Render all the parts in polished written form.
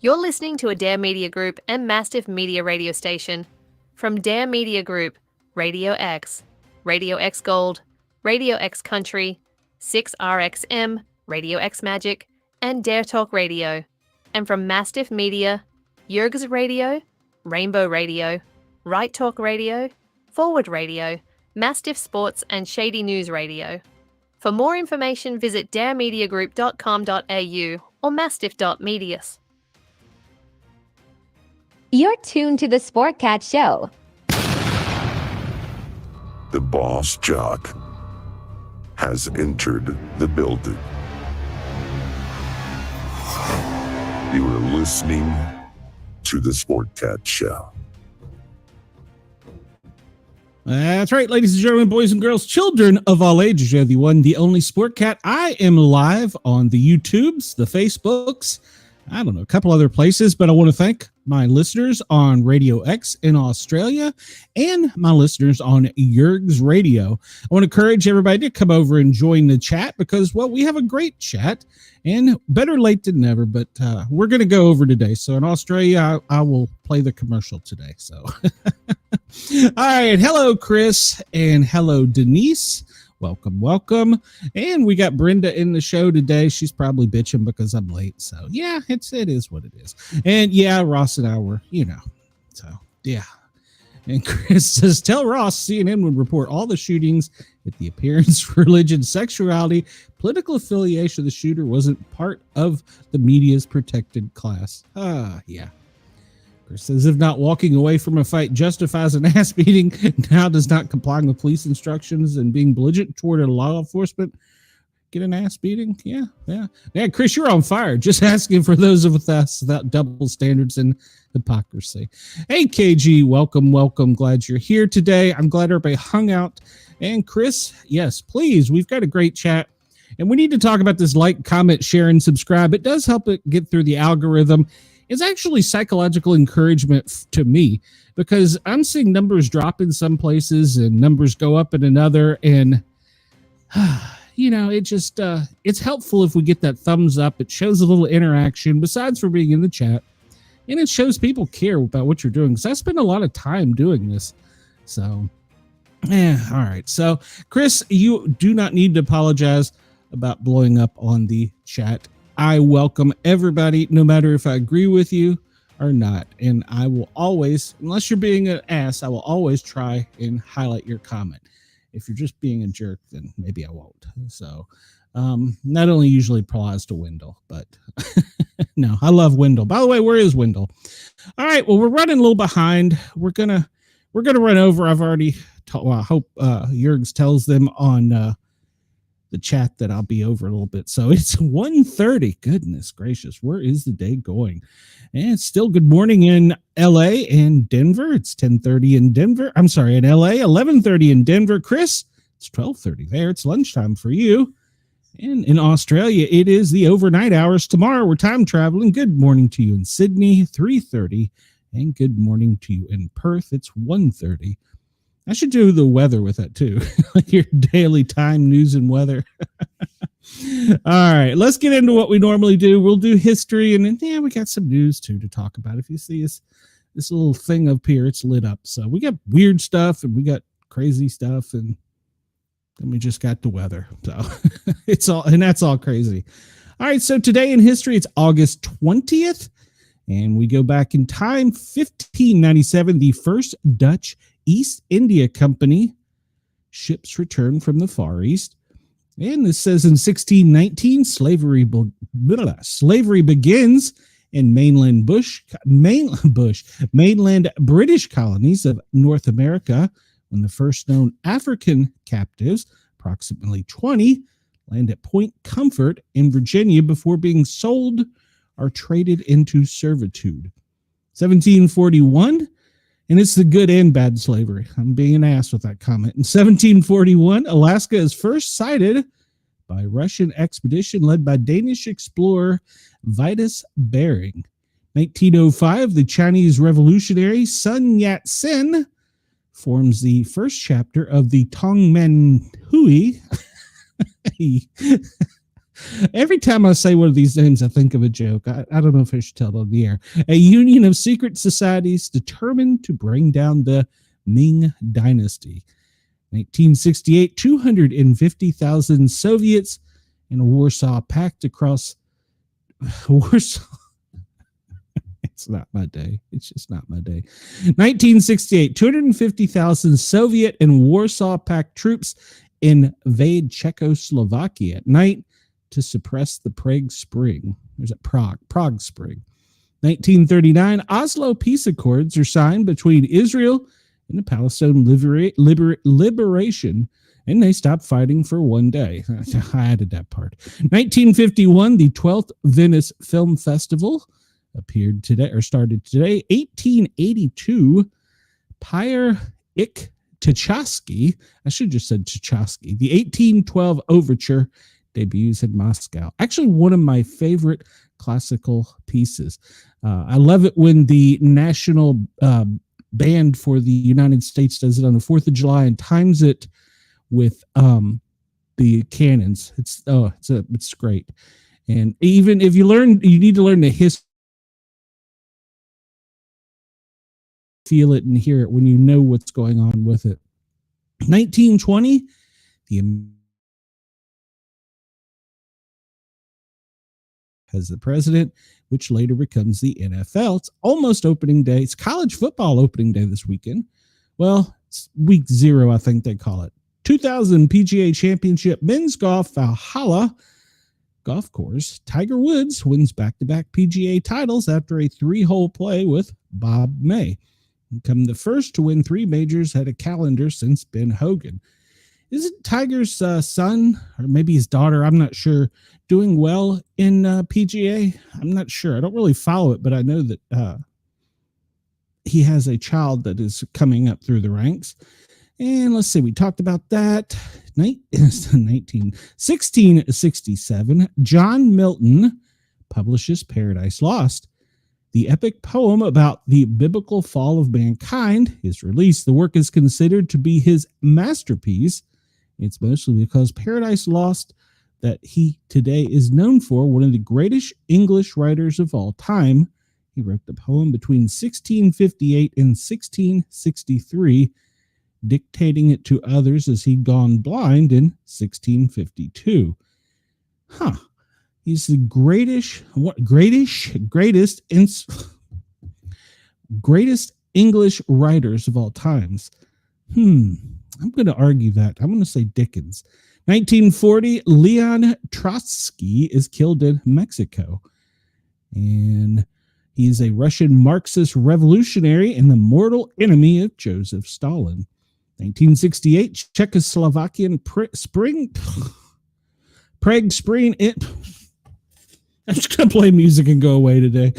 You're listening to a Dare Media Group and Mastiff Media radio station. From Dare Media Group, Radio X Gold, Radio X Country, 6RXM, Radio X Magic, and Dare Talk Radio. And from Mastiff Media, Yerg's Radio, Rainbow Radio, Right Talk Radio, Forward Radio, Mastiff Sports and Shady News Radio. For more information, visit daremediagroup.com.au or mastiff.medias. You're tuned to the Sportcat Show. The boss jock has entered the building. You are listening to the Sportcat Show. That's right, ladies and gentlemen, boys and girls, children of all ages. You're the one, the only Sportcat. I am live on the YouTubes, the Facebooks, I don't know, a couple other places, but I want to thank my listeners on Radio X in Australia and my listeners on Yerg's Radio. I want to encourage everybody to come over and join the chat because, well, we have a great chat and better late than never, but we're going to go over today. So in Australia, I will play the commercial today. So, all right. Hello, Chris, and hello, Denise. Welcome. And we got Brenda in the show today. She's probably bitching because I'm late. So yeah, it is what it is. And yeah, Ross and I were, so yeah. And Chris says, tell Ross CNN would report all the shootings if the appearance, religion, sexuality, political affiliation of the shooter wasn't part of the media's protected class. Yeah. Says if not walking away from a fight justifies an ass beating, now does not complying with police instructions and being belligerent toward a law enforcement get an ass beating. Yeah. Chris, you're on fire. Just asking for those of us without double standards and hypocrisy. Hey, KG, welcome. Glad you're here today. I'm glad everybody hung out. And Chris, yes, please. We've got a great chat. And we need to talk about this like, comment, share, and subscribe. It does help it get through the algorithm. It's actually psychological encouragement to me because I'm seeing numbers drop in some places and numbers go up in another. And, it just, it's helpful if we get that thumbs up. It shows a little interaction besides for being in the chat. And it shows people care about what you're doing because I spend a lot of time doing this. So, all right. So, Chris, you do not need to apologize about blowing up on the chat. I welcome everybody, no matter if I agree with you or not. And I will always, unless you're being an ass, I will always try and highlight your comment. If you're just being a jerk, then maybe I won't. So not only usually applies to Wendell, but no, I love Wendell. By the way, where is Wendell? All right, well, we're running a little behind. We're gonna run over. I've already I hope Yergs tells them on the chat that I'll be over a little bit. So it's 1:30. Goodness gracious. Where is the day going? And it's still good morning in LA and Denver. It's 10:30 in Denver. I'm sorry, in LA, 11:30 in Denver. Chris, it's 12:30 there. It's lunchtime for you. And in Australia, it is the overnight hours. Tomorrow we're time traveling. Good morning to you in Sydney, 3:30. And good morning to you in Perth. It's 1:30. I should do the weather with that too. Like your daily time, news, and weather. All right, let's get into what we normally do. We'll do history, and then we got some news too to talk about. If you see this little thing up here, it's lit up. So we got weird stuff, and we got crazy stuff, and then we just got the weather. So that's all crazy. All right, so today in history, it's August 20th, and we go back in time, 1597, the first Dutch East India Company ships return from the Far East. And this says in 1619, slavery begins in mainland British colonies of North America when the first known African captives, approximately 20, land at Point Comfort in Virginia before being sold or traded into servitude. 1741, and it's the good and bad slavery. I'm being an ass with that comment. In 1741, Alaska is first sighted by a Russian expedition led by Danish explorer Vitus Bering. 1905, the Chinese revolutionary Sun Yat-sen forms the first chapter of the Tongmenghui Every time I say one of these names, I think of a joke. I don't know if I should tell it on the air. A union of secret societies determined to bring down the Ming Dynasty. 1968, 250,000 Soviets in a Warsaw Pact across Warsaw. It's not my day. It's just not my day. 1968, 250,000 Soviet and Warsaw Pact troops invade Czechoslovakia at night to suppress the Prague Spring. There's a Prague Spring. 1939, Oslo peace accords are signed between Israel and the Palestine liberation, and they stopped fighting for one day. I added that part. 1951, the 12th Venice Film Festival appeared today, or started today. 1882, Pyre Ik Tchaikovsky, I should have just said Tchaikovsky, the 1812 Overture debuts in Moscow. Actually, one of my favorite classical pieces. I love it when the national band for the United States does it on the 4th of July and times it with the cannons. It's great. And even if you need to learn the history, feel it and hear it when you know what's going on with it. 1920, as the president, which later becomes the NFL. It's almost opening day. It's college football opening day this weekend. Well, it's week 0, I think they call it. 2000 PGA Championship Men's Golf Valhalla Golf Course. Tiger Woods wins back-to-back PGA titles after a 3-hole play with Bob May. Become the first to win 3 majors at a calendar since Ben Hogan. Isn't Tiger's son, or maybe his daughter, I'm not sure, doing well in PGA? I'm not sure. I don't really follow it, but I know that he has a child that is coming up through the ranks. And let's see, we talked about that. 1667, John Milton publishes Paradise Lost. The epic poem about the biblical fall of mankind is released. The work is considered to be his masterpiece. It's mostly because Paradise Lost that he today is known for, one of the greatest English writers of all time. He wrote the poem between 1658 and 1663, dictating it to others as he'd gone blind in 1652. He's the greatest English writers of all times. I'm going to argue that. I'm going to say Dickens. 1940, Leon Trotsky is killed in Mexico. And he is a Russian Marxist revolutionary and the mortal enemy of Joseph Stalin. 1968, Czechoslovakian Prague Spring. I'm just going to play music and go away today.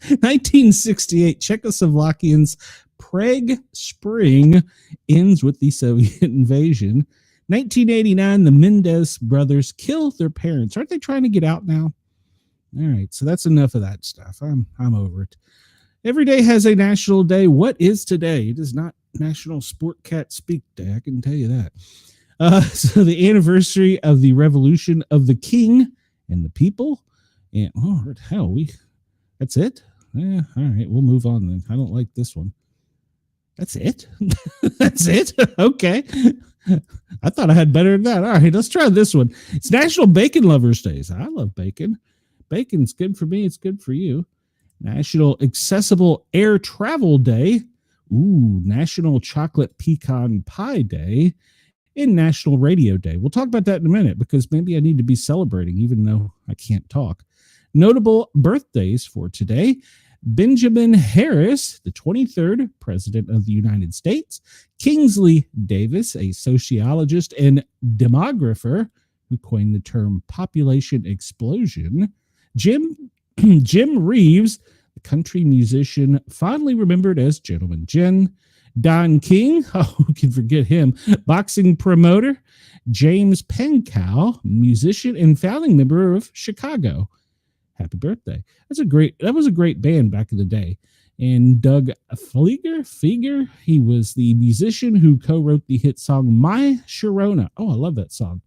1968, Czechoslovakians Prague Spring ends with the Soviet invasion. 1989, the Mendez brothers kill their parents. Aren't they trying to get out now? All right, so that's enough of that stuff. I'm over it. Every day has a national day. What is today? It is not National Sportcat Speak Day, I can tell you that. So the anniversary of the Revolution of the King and the People. And that's it? Yeah, all right, we'll move on then. I don't like this one. That's it? That's it? Okay. I thought I had better than that. All right, let's try this one. It's National Bacon Lovers Days. I love bacon. Bacon's good for me. It's good for you. National Accessible Air Travel Day. Ooh, National Chocolate Pecan Pie Day. And National Radio Day. We'll talk about that in a minute because maybe I need to be celebrating even though I can't talk. Notable birthdays for today. Benjamin Harris, the 23rd President of the United States. Kingsley Davis, a sociologist and demographer who coined the term population explosion. Jim Reeves, the country musician fondly remembered as Gentleman Jen. Don King, who can forget him, boxing promoter. James Penkow, musician and founding member of Chicago. Happy birthday. That was a great band back in the day. And Doug Fieger, he was the musician who co-wrote the hit song My Sharona. Oh, I love that song.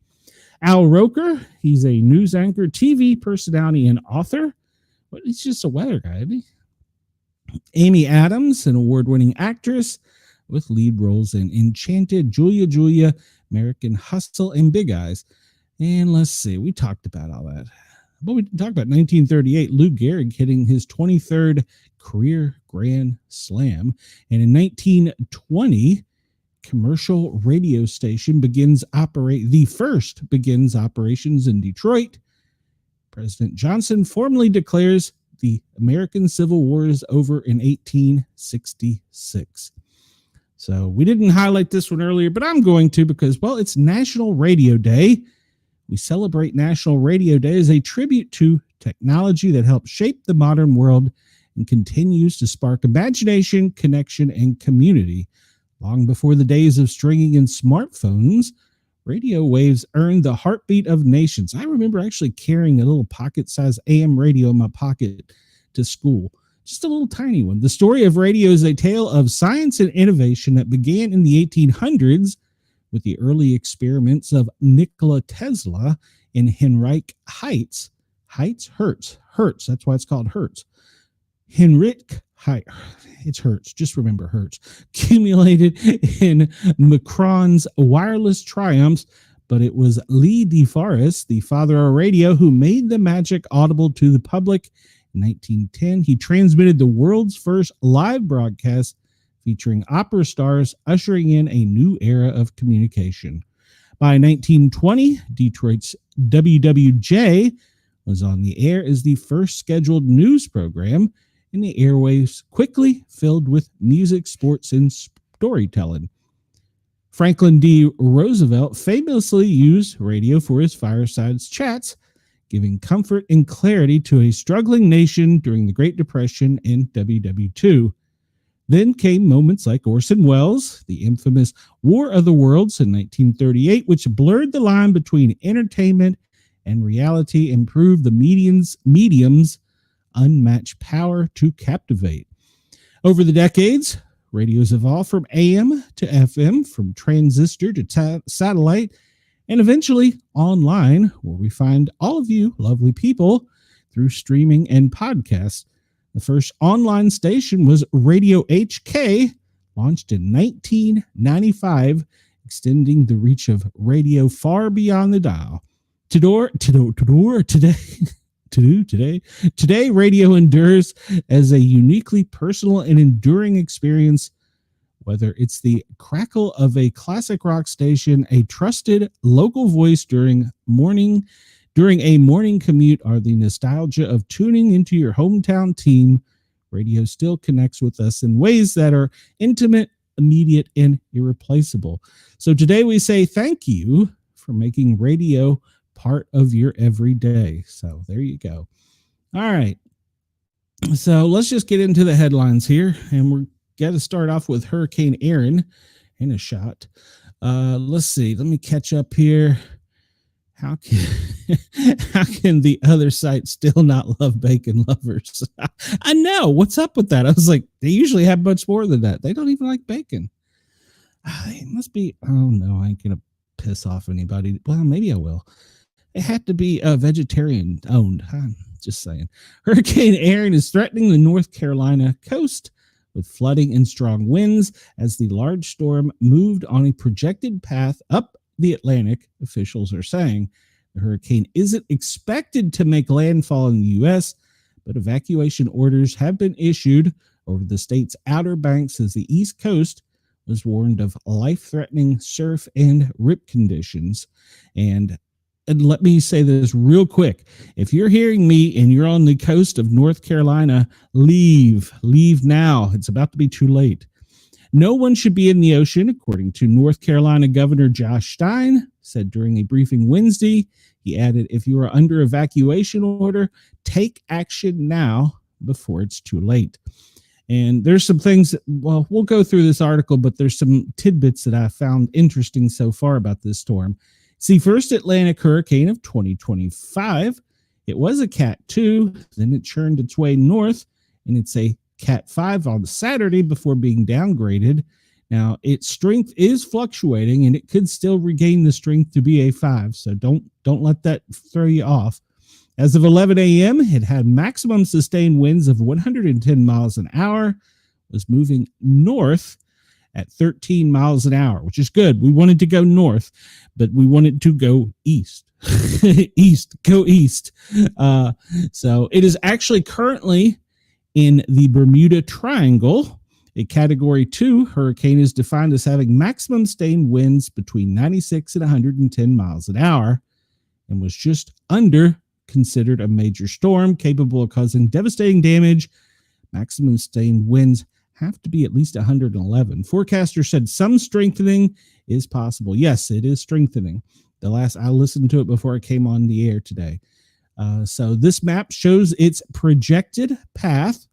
Al Roker, he's a news anchor, TV personality, and author. But he's just a weather guy, isn't he? Amy Adams, an award-winning actress with lead roles in Enchanted, Julia, American Hustle, and Big Eyes. And let's see, we talked about all that. But we talked about 1938, Lou Gehrig hitting his 23rd career Grand Slam. And in 1920, commercial radio station begins operations in Detroit. President Johnson formally declares the American Civil War is over in 1866. So we didn't highlight this one earlier, but I'm going to because, well, it's National Radio Day. We celebrate National Radio Day as a tribute to technology that helps shape the modern world and continues to spark imagination, connection, and community. Long before the days of stringing and smartphones, radio waves earned the heartbeat of nations. I remember actually carrying a little pocket-sized AM radio in my pocket to school. Just a little tiny one. The story of radio is a tale of science and innovation that began in the 1800s with the early experiments of Nikola Tesla in Hertz. That's why it's called Hertz. It's Hertz. Just remember Hertz. Accumulated in Macron's wireless triumphs, but it was Lee DeForest, the father of radio, who made the magic audible to the public. In 1910, he transmitted the world's first live broadcast featuring opera stars, ushering in a new era of communication. By 1920, Detroit's WWJ was on the air as the first scheduled news program, and the airwaves quickly filled with music, sports, and storytelling. Franklin D. Roosevelt famously used radio for his fireside chats, giving comfort and clarity to a struggling nation during the Great Depression and WW2. Then came moments like Orson Welles' the infamous War of the Worlds in 1938, which blurred the line between entertainment and reality and proved the medium's unmatched power to captivate. Over the decades, radios evolved from AM to FM, from transistor to satellite, and eventually online, where we find all of you lovely people through streaming and podcasts. The first online station was Radio HK, launched in 1995, extending the reach of radio far beyond the dial. Today, radio endures as a uniquely personal and enduring experience, whether it's the crackle of a classic rock station, a trusted local voice during a morning commute, or the nostalgia of tuning into your hometown team. Radio still connects with us in ways that are intimate, immediate, and irreplaceable. So today we say thank you for making radio part of your everyday. So there you go. All right. So let's just get into the headlines here, and we're got to start off with Hurricane Aaron in a shot. Let's see. Let me catch up here. How can the other site still not love bacon lovers? I know. What's up with that? I was like, they usually have much more than that. They don't even like bacon. It must be. Oh no, I ain't gonna piss off anybody. Well, maybe I will. It had to be vegetarian owned. I'm just saying. Hurricane Aaron is threatening the North Carolina coast with flooding and strong winds as the large storm moved on a projected path up the Atlantic. Officials are saying the hurricane isn't expected to make landfall in the U.S., but evacuation orders have been issued over the state's outer banks as the East Coast was warned of life-threatening surf and rip conditions. And let me say this real quick. If you're hearing me and you're on the coast of North Carolina, leave now. It's about to be too late. No one should be in the ocean, according to North Carolina Governor Josh Stein said during a briefing Wednesday. He added, if you are under evacuation order, take action now before it's too late. And there's some things, well, we'll go through this article, but there's some tidbits that I found interesting so far about this storm. See, first Atlantic hurricane of 2025. It was a Cat 2, then it churned its way north, and it's a Cat 5 on Saturday before being downgraded. Now, its strength is fluctuating, and it could still regain the strength to be a 5. So don't let that throw you off. As of 11 a.m., it had maximum sustained winds of 110 miles an hour, was moving north at 13 miles an hour, which is good. We wanted to go north, but we wanted to go east. Go east. So it is actually currently in the Bermuda Triangle. A Category 2 hurricane is defined as having maximum sustained winds between 96 and 110 miles an hour, and was just under considered a major storm capable of causing devastating damage. Maximum sustained winds have to be at least 111. Forecasters said some strengthening is possible. Yes, it is strengthening. I listened to it before I came on the air today. So this map shows its projected path.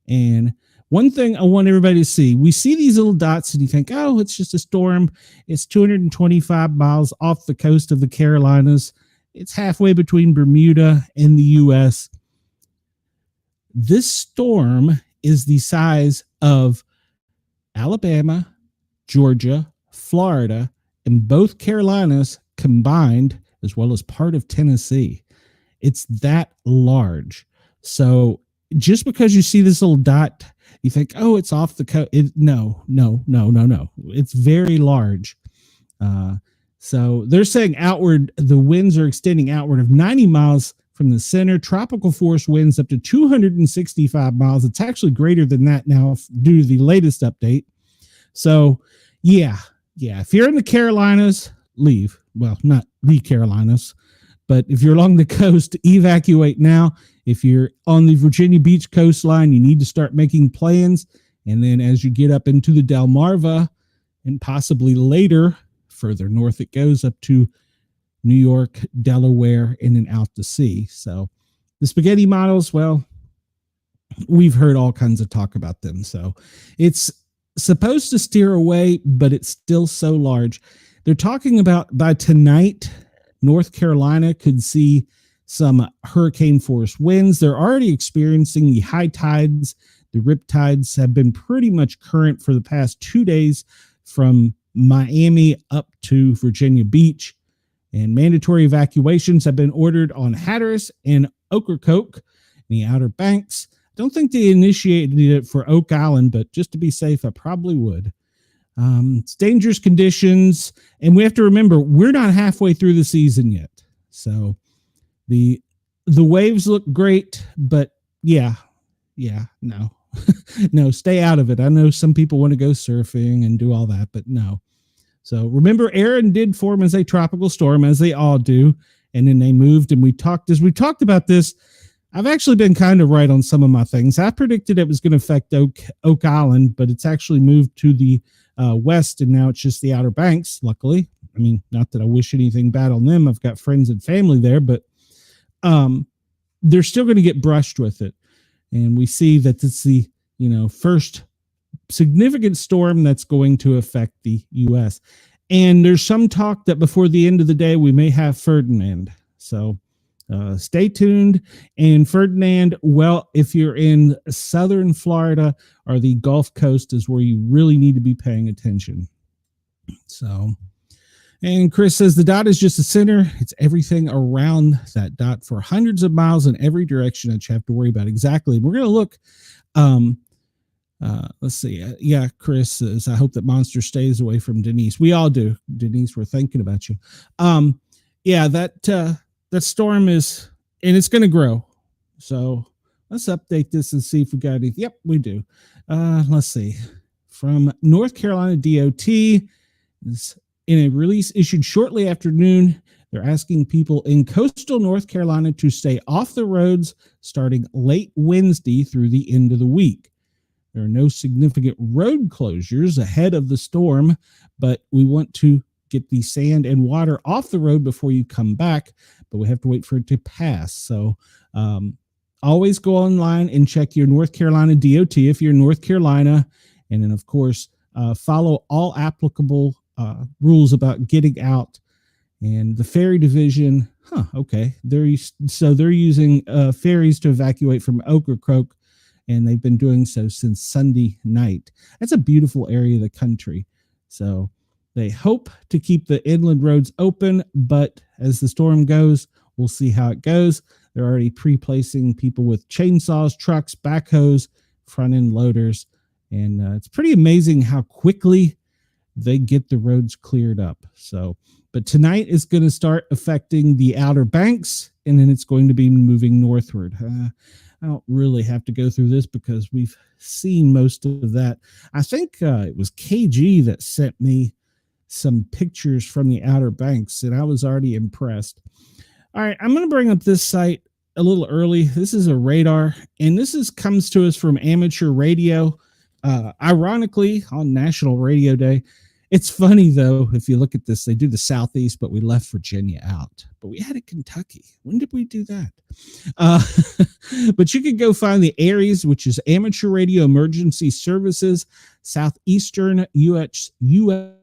And one thing I want everybody to see, we see these little dots and you think, oh, it's just a storm. It's 225 miles off the coast of the Carolinas. It's halfway between Bermuda and the U.S. This storm is the size of Alabama, Georgia, Florida, and both Carolinas combined, as well as part of Tennessee. It's that large. So just because you see this little dot, you think, oh, it's off the coast. No. It's very large. So they're saying outward, the winds are extending outward of 90 miles from the center. Tropical force winds up to 265 miles. It's actually greater than that now due to the latest update. So, yeah. If you're in the Carolinas, leave. Well, not the Carolinas, but if you're along the coast, evacuate now. If you're on the Virginia Beach coastline, you need to start making plans. And then as you get up into the Delmarva and possibly later, further north it goes up to New York, Delaware, and then out to sea. So the spaghetti models, well, we've heard all kinds of talk about them. So it's supposed to steer away, but it's still so large. They're talking about by tonight, North Carolina could see some hurricane force winds. They're already experiencing the high tides. The rip tides have been pretty much current for the past 2 days from Miami up to Virginia Beach. And mandatory evacuations have been ordered on Hatteras and Ocracoke in the Outer Banks. Don't think they initiated it for Oak Island, but just to be safe, I probably would. It's dangerous conditions, and we have to remember we're not halfway through the season yet. So the waves look great, but no, no, stay out of it. I know some people want to go surfing and do all that, but no. So remember, Aaron did form as a tropical storm, as they all do, and then they moved. And we talked about this. I've actually been kind of right on some of my things. I predicted it was going to affect Oak Island, but it's actually moved to the west, and now it's just the Outer Banks, luckily. I mean, not that I wish anything bad on them. I've got friends and family there, but they're still going to get brushed with it. And we see that it's the first significant storm that's going to affect the U.S. And there's some talk that before the end of the day, we may have Ferdinand. So stay tuned. And Ferdinand, well, if you're in southern Florida or the Gulf Coast is where you really need to be paying attention. So, and Chris says the dot is just a center. It's everything around that dot for hundreds of miles in every direction that you have to worry about. Exactly. We're going to look, let's see. Yeah, Chris says, I hope that Monster stays away from Denise. We all do. Denise, we're thinking about you. Yeah, that storm is, and it's going to grow. So let's update this and see if we got any. Yep, we do. Let's see. From North Carolina DOT, is in a release issued shortly after noon, they're asking people in coastal North Carolina to stay off the roads starting late Wednesday through the end of the week. There are no significant road closures ahead of the storm, but we want to get the sand and water off the road before you come back, but we have to wait for it to pass. So always go online and check your North Carolina DOT if you're in North Carolina. And then, of course, follow all applicable rules about getting out. And the ferry division, okay, they're using ferries to evacuate from Ocracoke and they've been doing so since Sunday night. That's a beautiful area of the country. So they hope to keep the inland roads open, but as the storm goes, we'll see how it goes. They're already pre-placing people with chainsaws, trucks, backhoes, front-end loaders, and it's pretty amazing how quickly they get the roads cleared up. So, but tonight is going to start affecting the Outer Banks, and then it's going to be moving northward. I don't really have to go through this because we've seen most of that. I think it was KG that sent me some pictures from the Outer Banks, and I was already impressed. All right, I'm going to bring up this site a little early. This is a radar, and this comes to us from amateur radio. Ironically, on National Radio Day. It's funny, though, if you look at this, they do the Southeast, but we left Virginia out. But we added Kentucky. When did we do that? But you can go find the ARES, which is Amateur Radio Emergency Services, Southeastern U.S.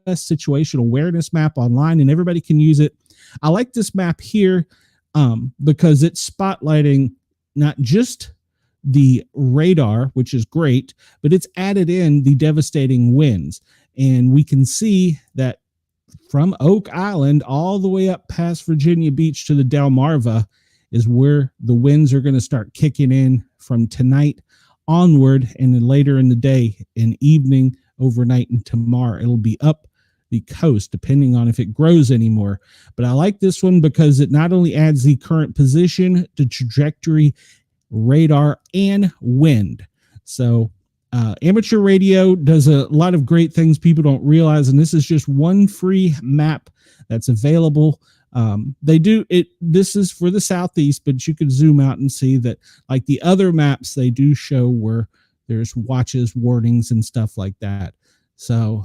Situational Awareness Map online, and everybody can use it. I like this map here because it's spotlighting not just the radar, which is great, but it's added in the devastating winds. And we can see that from Oak Island all the way up past Virginia Beach to the Delmarva is where the winds are going to start kicking in from tonight onward, and then later in the day and evening, overnight, and tomorrow. It'll be up the coast, depending on if it grows anymore. But I like this one because it not only adds the current position, the trajectory, radar, and wind. So amateur radio does a lot of great things people don't realize, and this is just one free map that's available. They do it. This is for the Southeast, but you can zoom out and see that, like the other maps, they do show where there's watches, warnings, and stuff like that. So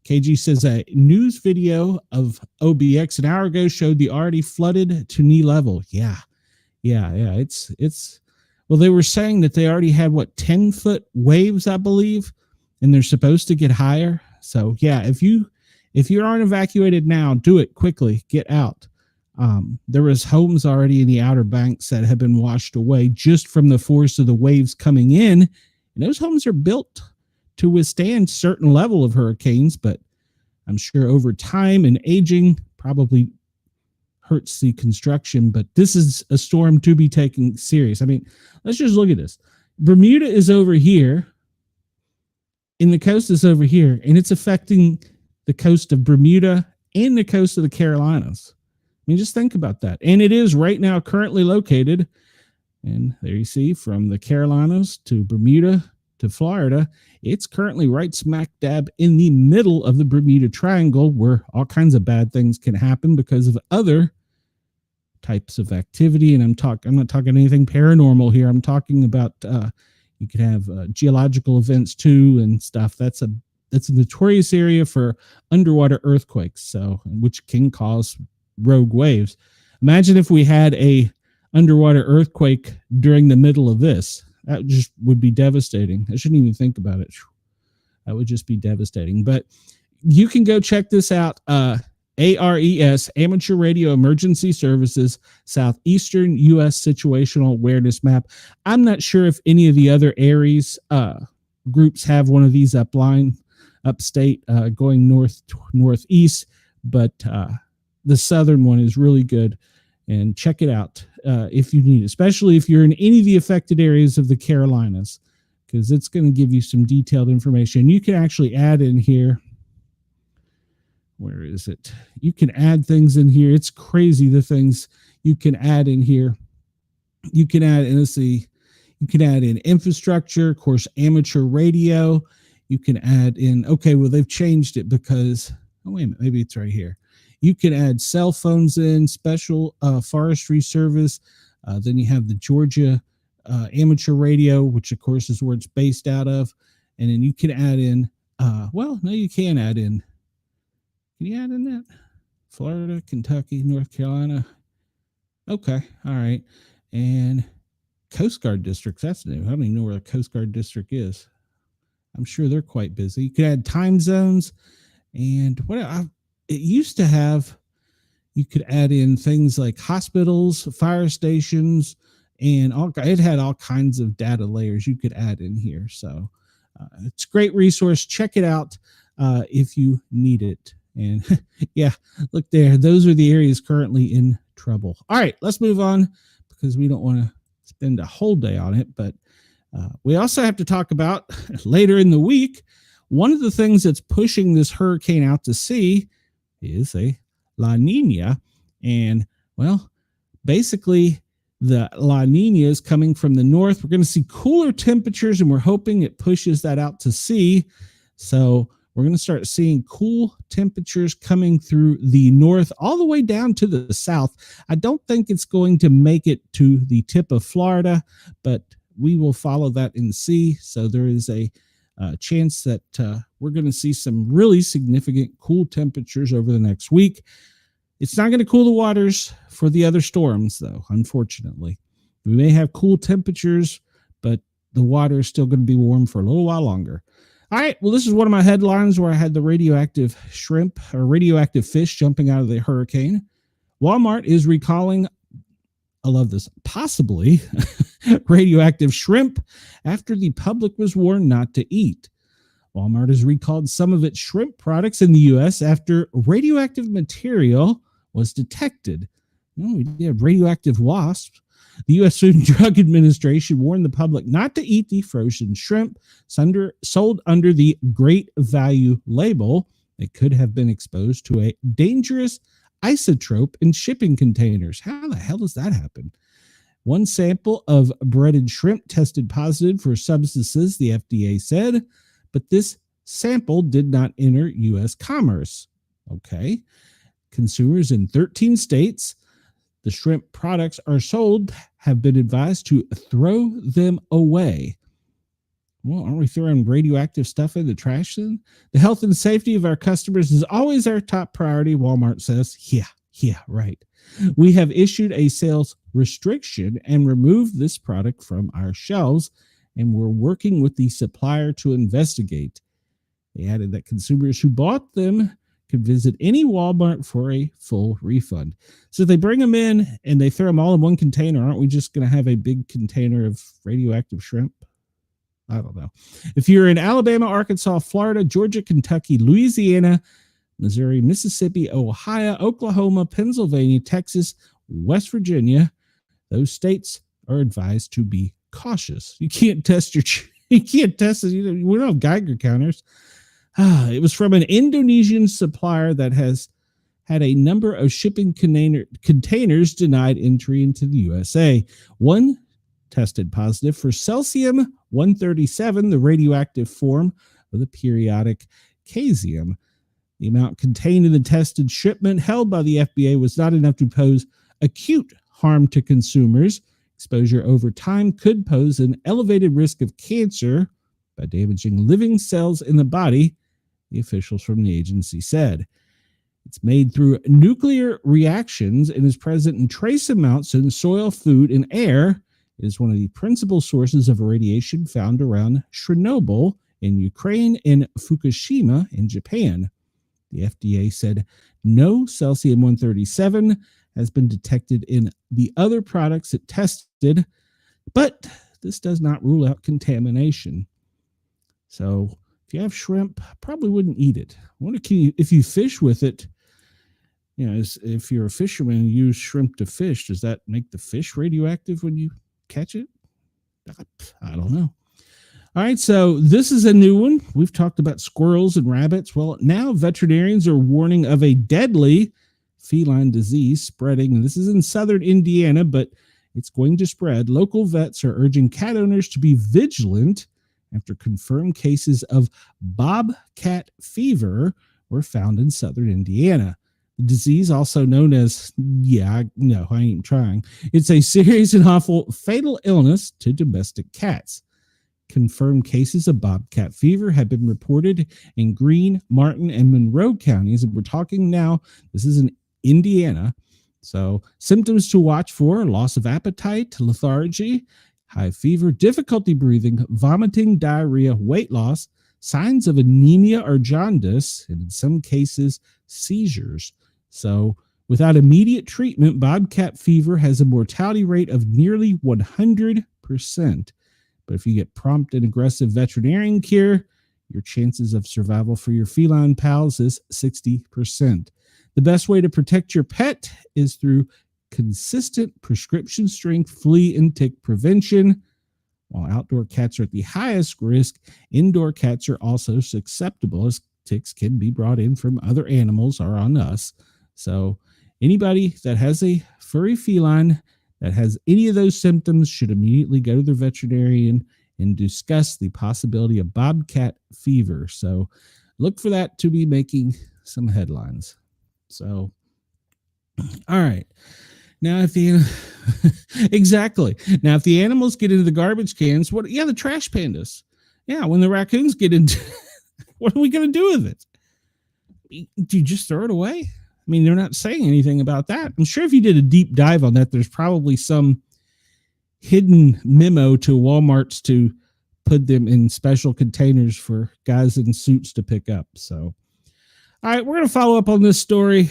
KG says a news video of OBX an hour ago showed the already flooded to knee level. Yeah. It's well, they were saying that they already had 10-foot waves, I believe, and they're supposed to get higher. So yeah, if you aren't evacuated now, do it quickly. Get out. There was homes already in the Outer Banks that have been washed away just from the force of the waves coming in, and those homes are built to withstand certain level of hurricanes, but I'm sure over time and aging probably hurts the construction. But this is a storm to be taken serious. I mean, let's just look at this. Bermuda is over here, and the coast is over here, and it's affecting the coast of Bermuda and the coast of the Carolinas. I mean, just think about that. And it is right now currently located, and there you see, from the Carolinas to Bermuda to Florida, it's currently right smack dab in the middle of the Bermuda Triangle, where all kinds of bad things can happen because of other types of activity. And I'm not talking anything paranormal here. I'm talking about you could have geological events too and stuff. That's a notorious area for underwater earthquakes, so which can cause rogue waves. Imagine if we had a underwater earthquake during the middle of this. That just would be devastating. I shouldn't even think about it. That would just be devastating. But you can go check this out. ARES, Amateur Radio Emergency Services, Southeastern U.S. Situational Awareness Map. I'm not sure if any of the other ARES groups have one of these upstate, going northeast, but the southern one is really good. And check it out if you need, especially if you're in any of the affected areas of the Carolinas, because it's going to give you some detailed information. You can actually add in here. Where is it? You can add things in here. It's crazy the things you can add in here. You can add, and let's see, you can add in infrastructure, of course, amateur radio. You can add in, okay, well, they've changed it because, oh, wait a minute, maybe it's right here. You can add cell phones in, special forestry service. Then you have the Georgia amateur radio, which of course is where it's based out of. And then you can add in, well, no, you can add in. Can you add in that? Florida, Kentucky, North Carolina. Okay, all right. And Coast Guard districts, that's new. I don't even know where a Coast Guard district is. I'm sure they're quite busy. You could add time zones. And what it used to have, you could add in things like hospitals, fire stations, and it had all kinds of data layers you could add in here. So it's a great resource. Check it out if you need it. And yeah, look there. Those are the areas currently in trouble. All right, let's move on because we don't want to spend a whole day on it. But we also have to talk about later in the week, one of the things that's pushing this hurricane out to sea is a La Nina. And, well, basically, the La Nina is coming from the north. We're going to see cooler temperatures, and we're hoping it pushes that out to sea. So we're going to start seeing cool temperatures coming through the north all the way down to the south. I don't think it's going to make it to the tip of Florida, but we will follow that and see. So there is a chance that we're going to see some really significant cool temperatures over the next week. It's not going to cool the waters for the other storms, though, unfortunately. We may have cool temperatures, but the water is still going to be warm for a little while longer. All right, well, this is one of my headlines where I had the radioactive shrimp or radioactive fish jumping out of the hurricane. Walmart is recalling, I love this, possibly radioactive shrimp after the public was warned not to eat. Walmart has recalled some of its shrimp products in the U.S. after radioactive material was detected. We have radioactive wasps. The U.S. Food and Drug Administration warned the public not to eat the frozen shrimp sold under the Great Value label. It could have been exposed to a dangerous isotope in shipping containers. How the hell does that happen? One sample of breaded shrimp tested positive for substances, the FDA said, but this sample did not enter U.S. commerce. Okay. Consumers in 13 states the shrimp products are sold have been advised to throw them away. Well, aren't we throwing radioactive stuff in the trash then? The health and safety of our customers is always our top priority, Walmart says. Yeah, right. We have issued a sales restriction and removed this product from our shelves, and we're working with the supplier to investigate. They added that consumers who bought them could visit any Walmart for a full refund. So they bring them in and they throw them all in one container. Aren't we just going to have a big container of radioactive shrimp? I don't know. If you're in Alabama, Arkansas, Florida, Georgia, Kentucky, Louisiana, Missouri, Mississippi, Ohio, Oklahoma, Pennsylvania, Texas, West Virginia, those states are advised to be cautious. You can't test we don't have Geiger counters. It was from an Indonesian supplier that has had a number of shipping containers denied entry into the USA. One tested positive for cesium-137, the radioactive form of the periodic cesium. The amount contained in the tested shipment held by the FDA was not enough to pose acute harm to consumers. Exposure over time could pose an elevated risk of cancer by damaging living cells in the body, the officials from the agency said. It's made through nuclear reactions and is present in trace amounts in soil, food, and air. It is one of the principal sources of radiation found around Chernobyl in Ukraine and Fukushima in Japan. The FDA said no cesium-137 has been detected in the other products it tested, but this does not rule out contamination. So if you have shrimp, probably wouldn't eat it. I wonder if you fish with it, if you're a fisherman and use shrimp to fish, does that make the fish radioactive when you catch it? I don't know. All right, so this is a new one. We've talked about squirrels and rabbits. Well, now veterinarians are warning of a deadly feline disease spreading. This is in southern Indiana, but it's going to spread. Local vets are urging cat owners to be vigilant after confirmed cases of bobcat fever were found in southern Indiana. The disease, also known as, I ain't trying. It's a serious and awful fatal illness to domestic cats. Confirmed cases of bobcat fever have been reported in Greene, Martin, and Monroe counties. And we're talking now, this is in Indiana. So symptoms to watch for: loss of appetite, lethargy, high fever, difficulty breathing, vomiting, diarrhea, weight loss, signs of anemia or jaundice, and in some cases, seizures. So Without immediate treatment, bobcat fever has a mortality rate of nearly 100%. But if you get prompt and aggressive veterinarian care, your chances of survival for your feline pals is 60%. The best way to protect your pet is through consistent prescription strength flea and tick prevention. While outdoor cats are at the highest risk, indoor cats are also susceptible, as ticks can be brought in from other animals or on us. So anybody that has a furry feline that has any of those symptoms should immediately go to their veterinarian and discuss the possibility of bobcat fever. So look for that to be making some headlines. So, all right. Now, if the exactly. Now, if the animals get into the garbage cans, what? Yeah, the trash pandas. Yeah, when the raccoons get into, what are we going to do with it? Do you just throw it away? I mean, they're not saying anything about that. I'm sure if you did a deep dive on that, there's probably some hidden memo to Walmart's to put them in special containers for guys in suits to pick up. So, all right, we're going to follow up on this story.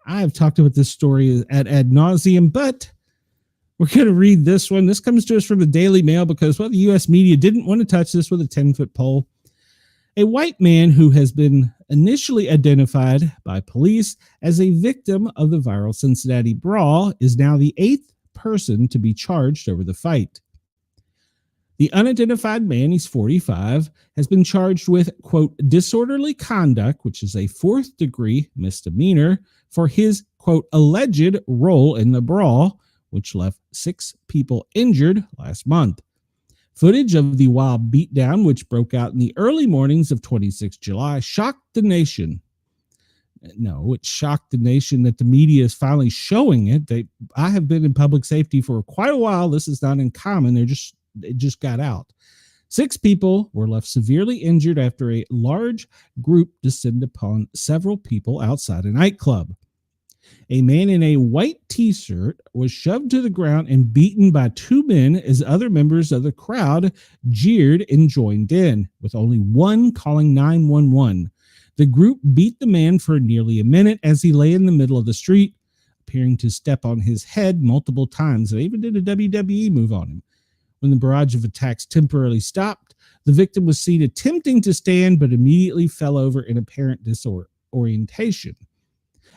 I've talked about this story ad nauseum, but we're going to read this one. This comes to us from the Daily Mail because, well, the U.S. media didn't want to touch this with a 10-foot pole. A white man who has been initially identified by police as a victim of the viral Cincinnati brawl is now the 8th person to be charged over the fight. The unidentified man, he's 45, has been charged with, quote, disorderly conduct, which is a 4th-degree misdemeanor, for his, quote, alleged role in the brawl, which left 6 people injured last month. Footage of the wild beatdown, which broke out in the early mornings of 26 July, shocked the nation. No, it shocked the nation that the media is finally showing it. I have been in public safety for quite a while. This is not uncommon. It just got out. 6 people were left severely injured after a large group descended upon several people outside a nightclub. A man in a white t-shirt was shoved to the ground and beaten by 2 men as other members of the crowd jeered and joined in, with only one calling 911. The group beat the man for nearly a minute as he lay in the middle of the street, appearing to step on his head multiple times. They even did a WWE move on him. When the barrage of attacks temporarily stopped, the victim was seen attempting to stand but immediately fell over in apparent disorientation.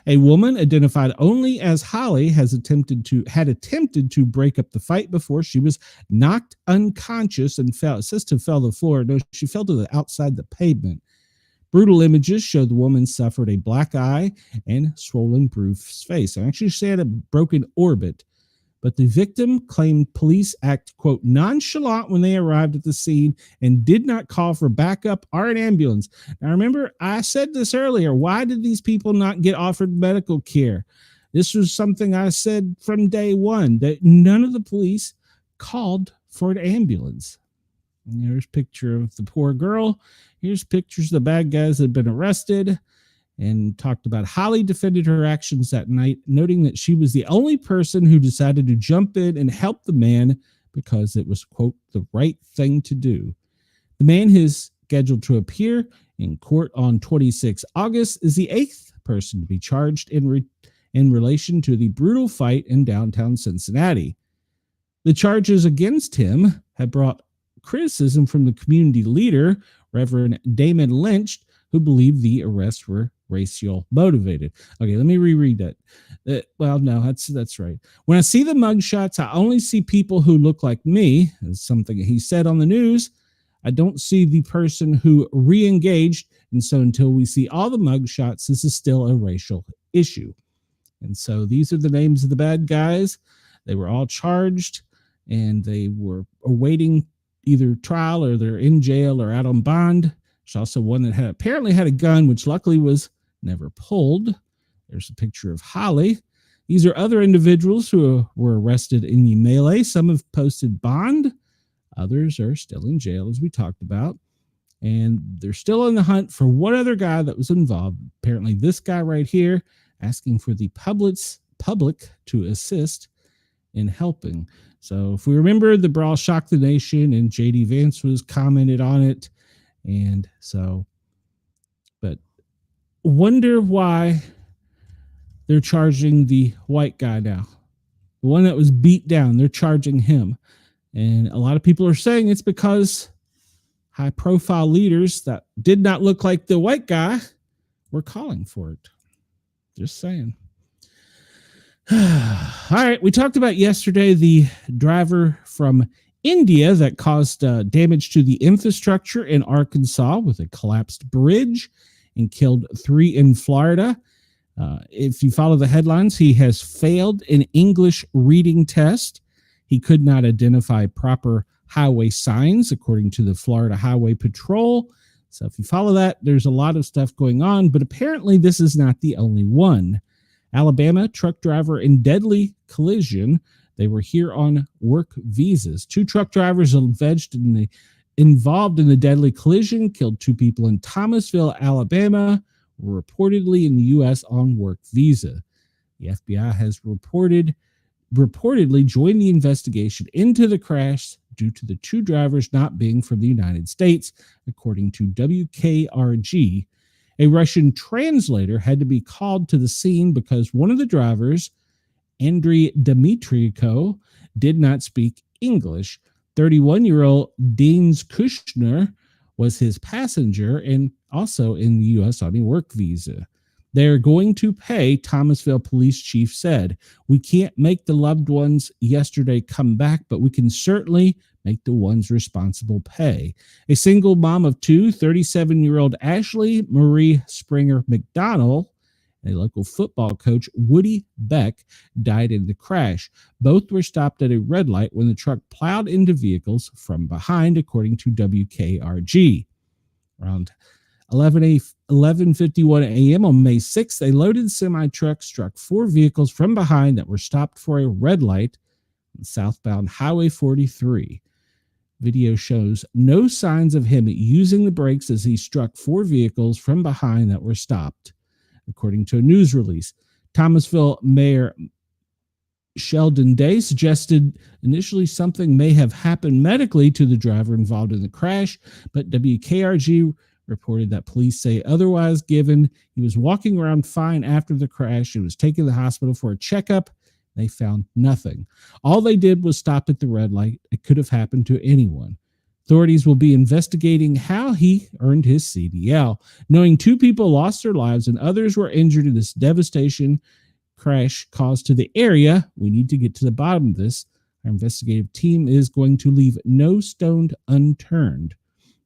A woman identified only as Holly had attempted to break up the fight before she was knocked unconscious and fell. It says to fell to the floor. No, she fell to the outside the pavement. Brutal images show the woman suffered a black eye and swollen bruised face. I actually she had a broken orbit. But the victim claimed police act, quote, nonchalant when they arrived at the scene and did not call for backup or an ambulance. Now, remember, I said this earlier. Why did these people not get offered medical care? This was something I said from day one, that none of the police called for an ambulance. And here's a picture of the poor girl. Here's pictures of the bad guys that had been arrested. And talked about Holly defended her actions that night, noting that she was the only person who decided to jump in and help the man because it was, quote, the right thing to do. The man who is scheduled to appear in court on 26 August is the 8th person to be charged in relation to the brutal fight in downtown Cincinnati. The charges against him have brought criticism from the community leader, Reverend Damon Lynch, who believed the arrests were racial motivated. Okay, let me reread that. Well, no, that's right. When I see the mugshots, I only see people who look like me, is something he said on the news. I don't see the person who re-engaged, and so until we see all the mugshots, this is still a racial issue. And so these are the names of the bad guys. They were all charged, and they were awaiting either trial or they're in jail or out on bond. There's also one that apparently had a gun, which luckily was never pulled. There's a picture of Holly. These are other individuals who were arrested in the melee. Some have posted bond. Others are still in jail, as we talked about. And they're still on the hunt for one other guy that was involved. Apparently this guy right here, asking for the public to assist in helping. So if we remember, the brawl shocked the nation, and J.D. Vance was commented on it. And so, but wonder why they're charging the white guy now. The one that was beat down, they're charging him. And a lot of people are saying it's because high-profile leaders that did not look like the white guy were calling for it. Just saying. All right, we talked about yesterday the driver from India that caused damage to the infrastructure in Arkansas with a collapsed bridge and killed 3 in Florida. If you follow the headlines, he has failed an English reading test. He could not identify proper highway signs, according to the Florida Highway Patrol. So if you follow that, there's a lot of stuff going on, but apparently this is not the only one. Alabama truck driver in deadly collision. They were here on work visas. 2 truck drivers involved in the deadly collision killed 2 people in Thomasville, Alabama, were reportedly in the U.S. on work visa. The FBI has reportedly joined the investigation into the crash due to the 2 drivers not being from the United States, according to WKRG. A Russian translator had to be called to the scene because one of the drivers, Andriy Dmitrienko, did not speak English. 31-year-old Deans Kushner was his passenger and also in the U.S. on a work visa. They're going to pay, Thomasville police chief said. We can't make the loved ones yesterday come back, but we can certainly make the ones responsible pay. A single mom of 2, 37-year-old Ashley Marie Springer McDonald, a local football coach, Woody Beck, died in the crash. Both were stopped at a red light when the truck plowed into vehicles from behind, according to WKRG. Around 11:51 a.m. on May 6th, a loaded semi-truck struck 4 vehicles from behind that were stopped for a red light on southbound Highway 43. Video shows no signs of him using the brakes as he struck 4 vehicles from behind that were stopped, according to a news release. Thomasville Mayor Sheldon Day suggested initially something may have happened medically to the driver involved in the crash, but WKRG reported that police say otherwise, given he was walking around fine after the crash and was taken to the hospital for a checkup. They found nothing. All they did was stop at the red light. It could have happened to anyone. Authorities will be investigating how he earned his CDL. Knowing 2 people lost their lives and others were injured in this devastation crash caused to the area, we need to get to the bottom of this. Our investigative team is going to leave no stone unturned.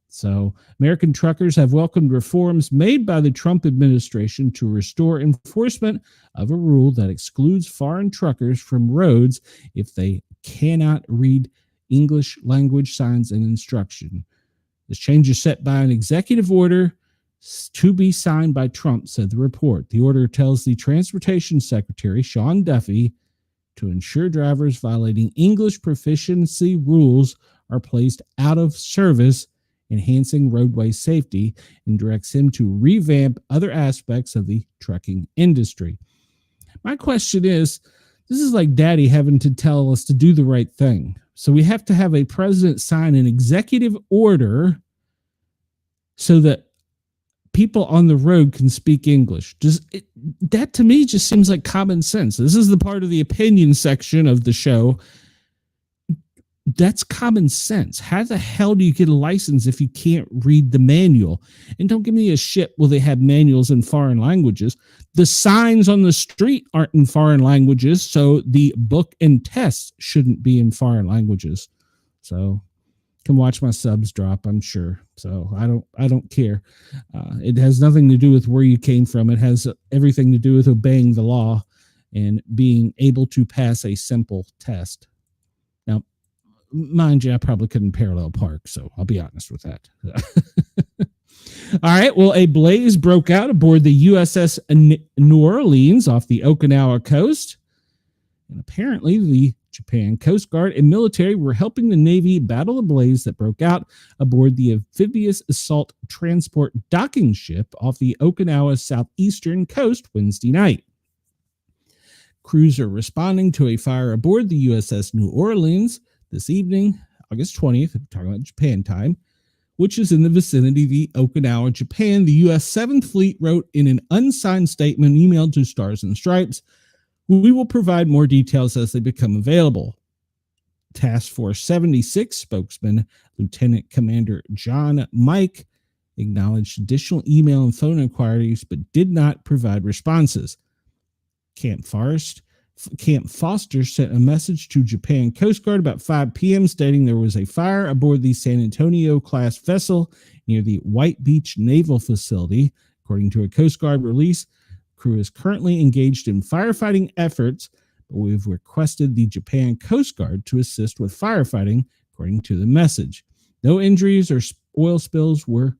So, American truckers have welcomed reforms made by the Trump administration to restore enforcement of a rule that excludes foreign truckers from roads if they cannot read English language signs and instruction. This change is set by an executive order to be signed by Trump, said the report. The order tells the Transportation Secretary, Sean Duffy, to ensure drivers violating English proficiency rules are placed out of service, enhancing roadway safety, and directs him to revamp other aspects of the trucking industry. My question is, this is like daddy having to tell us to do the right thing. So we have to have a president sign an executive order so that people on the road can speak English. That to me just seems like common sense. This is the part of the opinion section of the show. That's common sense. How the hell do you get a license if you can't read the manual? And don't give me a shit, well, they have manuals in foreign languages. The signs on the street aren't in foreign languages, so the book and tests shouldn't be in foreign languages. So can watch my subs drop, I'm sure. So I don't care. It has nothing to do with where you came from. It has everything to do with obeying the law and being able to pass a simple test. Now, mind you, I probably couldn't parallel park, so I'll be honest with that. All right, well, a blaze broke out aboard the USS New Orleans off the Okinawa coast. And apparently the Japan Coast Guard and military were helping the Navy battle the blaze that broke out aboard the amphibious assault transport docking ship off the Okinawa southeastern coast Wednesday night. Crews are responding to a fire aboard the USS New Orleans this evening, August 20th, talking about Japan time, which is in the vicinity of Okinawa, Japan. The U.S. 7th Fleet wrote in an unsigned statement emailed to Stars and Stripes, "We will provide more details as they become available." Task Force 76 spokesman Lieutenant Commander John Mike acknowledged additional email and phone inquiries but did not provide responses. Camp Foster sent a message to Japan Coast Guard about 5 p.m. stating there was a fire aboard the San Antonio class vessel near the White Beach Naval Facility. According to a Coast Guard release, crew is currently engaged in firefighting efforts, but we've requested the Japan Coast Guard to assist with firefighting, according to the message. No injuries or oil spills were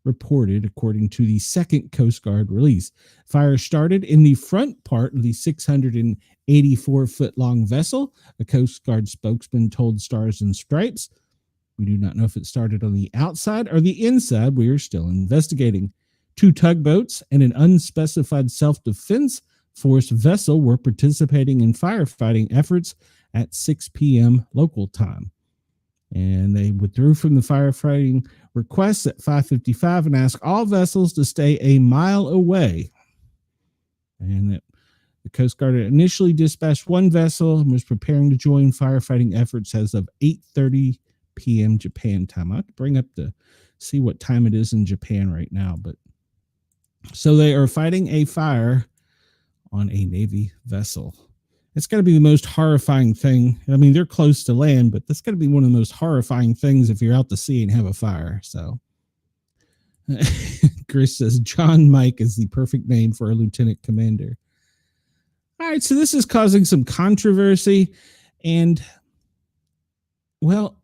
reported, according to the second Coast Guard release. Fire started in the front part of the 684-foot-long vessel, a Coast Guard spokesman told Stars and Stripes. "We do not know if it started on the outside or the inside. We are still investigating." 2 tugboats and an unspecified self-defense force vessel were participating in firefighting efforts at 6 p.m. local time. And they withdrew from the firefighting requests at 5:55 and asked all vessels to stay a mile away. And the Coast Guard initially dispatched 1 vessel and was preparing to join firefighting efforts as of 8:30 p.m. Japan time. I have to bring up to see what time it is in Japan right now. But so they are fighting a fire on a Navy vessel. It's got to be the most horrifying thing. I mean, they're close to land, but that's got to be one of the most horrifying things if you're out to sea and have a fire. So Chris says John Mike is the perfect name for a lieutenant commander. All right, so this is causing some controversy. And, well,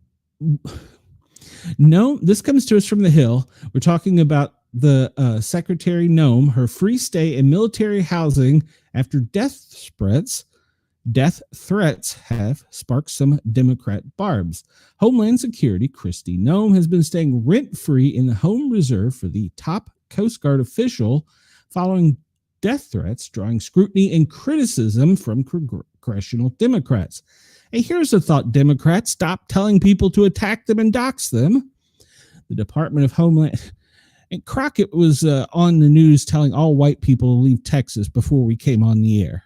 no, this comes to us from the Hill. We're talking about the Secretary Nome, her free stay in military housing after death threats have sparked some Democrat barbs. Homeland Security Kristi Noem has been staying rent-free in the home reserved for the top Coast Guard official following death threats, drawing scrutiny and criticism from congressional Democrats. Hey, here's a thought, Democrats. Stop telling people to attack them and dox them. The Department of Homeland... And Crockett was on the news telling all white people to leave Texas before we came on the air.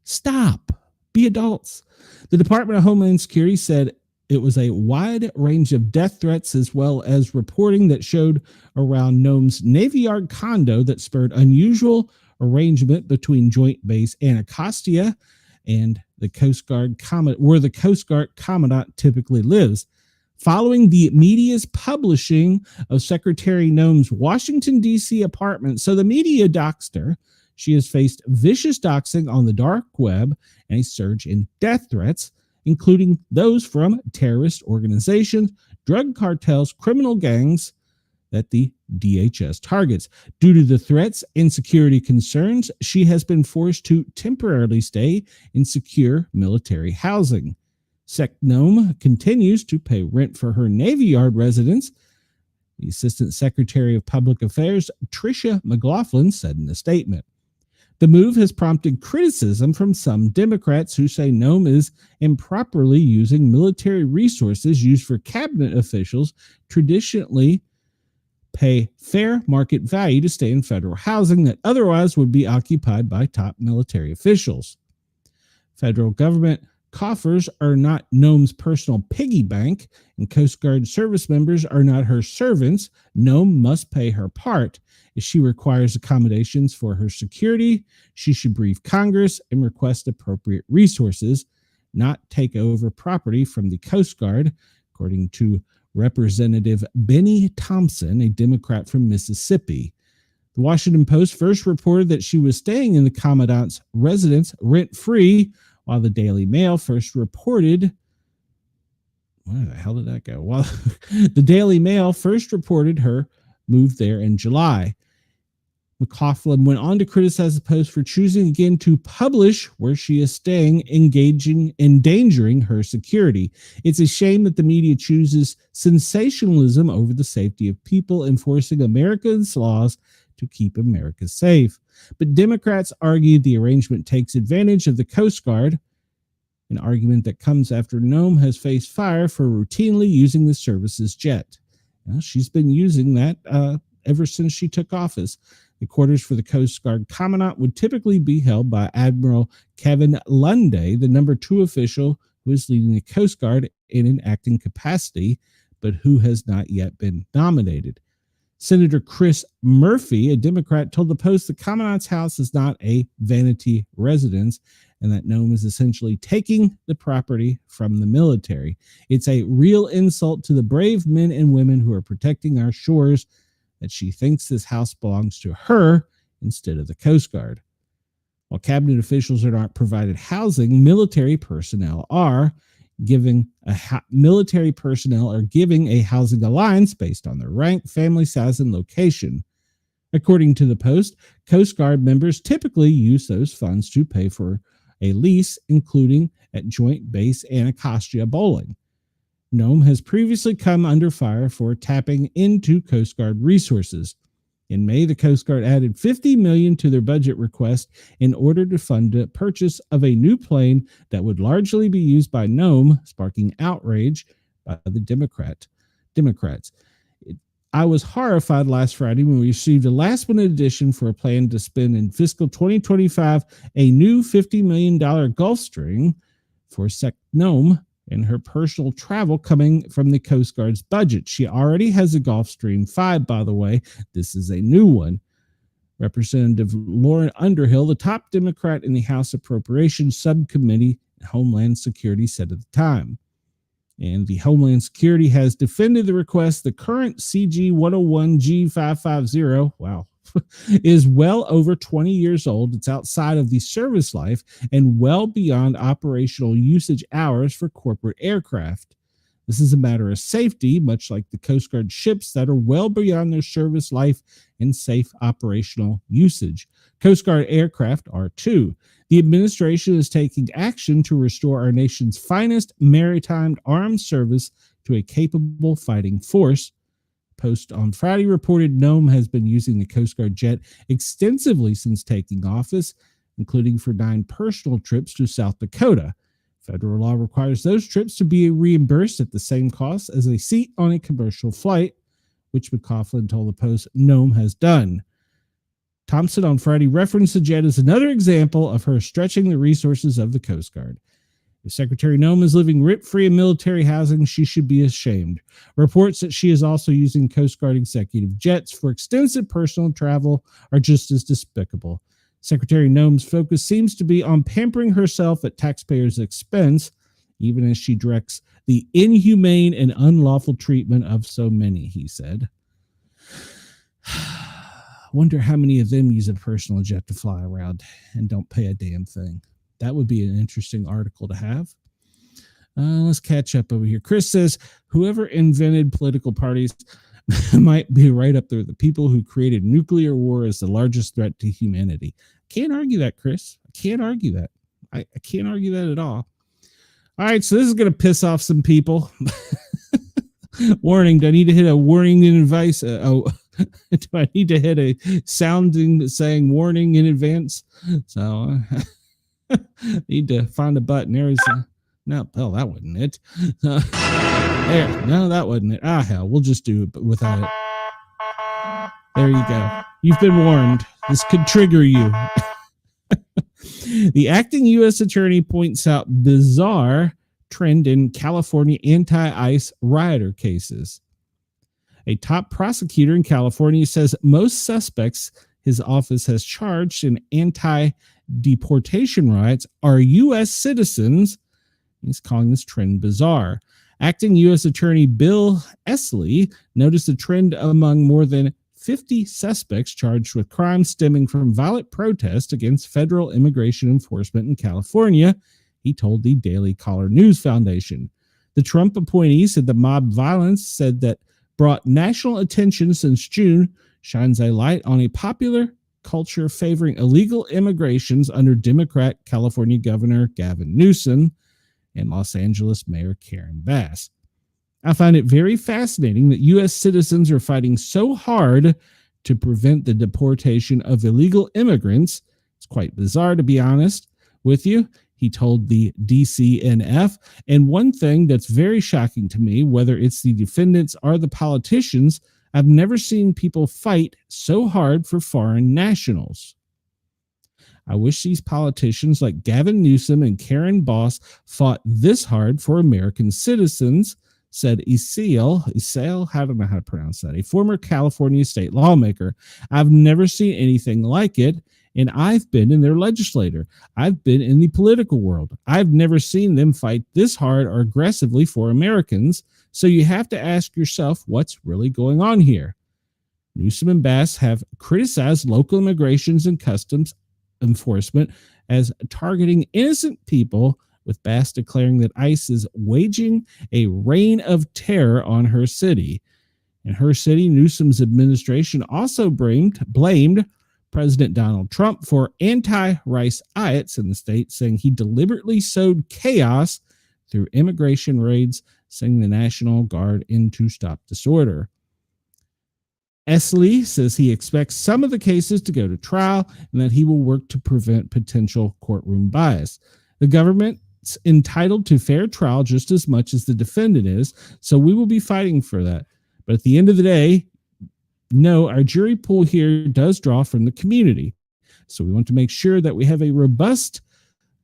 Stop. Be adults. The Department of Homeland Security said it was a wide range of death threats as well as reporting that showed around Nome's Navy Yard condo that spurred unusual arrangement between Joint Base Anacostia and the Coast Guard where the Coast Guard Commandant typically lives. Following the media's publishing of Secretary Nome's Washington, D.C. apartment, so the media doxed her. She has faced vicious doxing on the dark web and a surge in death threats, including those from terrorist organizations, drug cartels, criminal gangs that the DHS targets. Due to the threats and security concerns, she has been forced to temporarily stay in secure military housing. Nome continues to pay rent for her Navy Yard residence, the Assistant Secretary of Public Affairs, Tricia McLaughlin, said in a statement. The move has prompted criticism from some Democrats who say Nome is improperly using military resources used for cabinet officials traditionally pay fair market value to stay in federal housing that otherwise would be occupied by top military officials. Federal government coffers are not Nome's personal piggy bank, and Coast Guard service members are not her servants. Nome must pay her part. If she requires accommodations for her security, she should brief Congress and request appropriate resources, not take over property from the Coast Guard, according to Representative Benny Thompson, a Democrat from Mississippi. The Washington Post first reported that she was staying in the commandant's residence rent-free, while the Daily Mail first reported, where the hell did that go? Well, the Daily Mail first reported her moved there in July. McLaughlin went on to criticize the Post for choosing again to publish where she is staying, endangering her security. It's a shame that the media chooses sensationalism over the safety of people, enforcing America's laws to keep America safe. But Democrats argue the arrangement takes advantage of the Coast Guard an argument that comes after Nome has faced fire for routinely using the service's jet. Well, she's been using that ever since she took office. The quarters for the Coast Guard Commandant would typically be held by Admiral Kevin Lunday, the number 2 official who is leading the Coast Guard in an acting capacity, but who has not yet been nominated. Senator Chris Murphy, a Democrat, told the Post the Commandant's house is not a vanity residence and that Nome is essentially taking the property from the military. It's a real insult to the brave men and women who are protecting our shores that she thinks this house belongs to her instead of the Coast Guard. While cabinet officials are not provided housing, military personnel are giving a housing allowance based on their rank, family size, and location. According to the Post, Coast Guard members typically use those funds to pay for a lease, including at Joint Base Anacostia Bowling. Nome has previously come under fire for tapping into Coast Guard resources. In May, the Coast Guard added $50 million to their budget request in order to fund the purchase of a new plane that would largely be used by Nome, sparking outrage by the Democrats. I was horrified last Friday when we received a last-minute addition for a plan to spend in fiscal 2025 a new $50 million Gulfstream for Nome and her personal travel coming from the Coast Guard's budget. She already has a Gulfstream 5, by the way. This is a new one. Representative Lauren Underhill, the top Democrat in the House Appropriations Subcommittee on Homeland Security, said at the time. And the Homeland Security has defended the request. The current CG 101G550, wow, is well over 20 years old. It's outside of the service life and well beyond operational usage hours for corporate aircraft. This is a matter of safety, much like the Coast Guard ships that are well beyond their service life and safe operational usage. Coast Guard aircraft are too. The administration is taking action to restore our nation's finest maritime armed service to a capable fighting force. Post on Friday reported Nome has been using the Coast Guard jet extensively since taking office, including for 9 personal trips to South Dakota. Federal law requires those trips to be reimbursed at the same cost as a seat on a commercial flight, which McCaughlin told the Post Nome has done. Thompson on Friday referenced the jet as another example of her stretching the resources of the Coast Guard. If Secretary Nome is living rent-free in military housing, she should be ashamed. Reports that she is also using Coast Guard executive jets for extensive personal travel are just as despicable. Secretary Nome's focus seems to be on pampering herself at taxpayers' expense, even as she directs the inhumane and unlawful treatment of so many, he said. Wonder how many of them use a personal jet to fly around and don't pay a damn thing. That would be an interesting article to have. Let's catch up over here. Chris says, whoever invented political parties might be right up there with the people who created nuclear war as the largest threat to humanity. Can't argue that, Chris. I can't argue that. I can't argue that at all. All right, so this is going to piss off some people. Warning, do I need to hit a warning in advice? Do I need to hit a sounding saying warning in advance? So need to find a button. There's no, oh, that wasn't it. There, no, that wasn't it. Ah, hell, we'll just do it without it. There you go. You've been warned. This could trigger you. The acting U.S. attorney points out bizarre trend in California anti-ICE rioter cases. A top prosecutor in California says most suspects his office has charged in anti-deportation riots are U.S. citizens. He's calling this trend bizarre. Acting U.S. Attorney Bill Esley noticed a trend among more than 50 suspects charged with crimes stemming from violent protests against federal immigration enforcement in California, he told the Daily Caller News Foundation. The Trump appointee said the mob violence said that brought national attention since June shines a light on a popular culture favoring illegal immigrations under Democrat California Governor Gavin Newsom and Los Angeles Mayor Karen Bass. I find it very fascinating that U.S. citizens are fighting so hard to prevent the deportation of illegal immigrants. It's quite bizarre, to be honest with you. he told the DCNF. And one thing that's very shocking to me, whether it's the defendants or the politicians, I've never seen people fight so hard for foreign nationals. I wish these politicians like Gavin Newsom and Karen Bass fought this hard for American citizens, said Iseel, I don't know how to pronounce that, a former California state lawmaker. I've never seen anything like it, and I've been in their legislature. I've been in the political world. I've never seen them fight this hard or aggressively for Americans, so you have to ask yourself what's really going on here. Newsom and Bass have criticized local immigrations and customs enforcement as targeting innocent people, with Bass declaring that ICE is waging a reign of terror on her city. In her city, Newsom's administration also blamed President Donald Trump for anti-rice riots in the state, saying he deliberately sowed chaos through immigration raids, sending the National Guard in to stop disorder. Esley says he expects some of the cases to go to trial and that he will work to prevent potential courtroom bias. The government's entitled to fair trial just as much as the defendant is, so we will be fighting for that. But at the end of the day, no, our jury pool here does draw from the community. So we want to make sure that we have a robust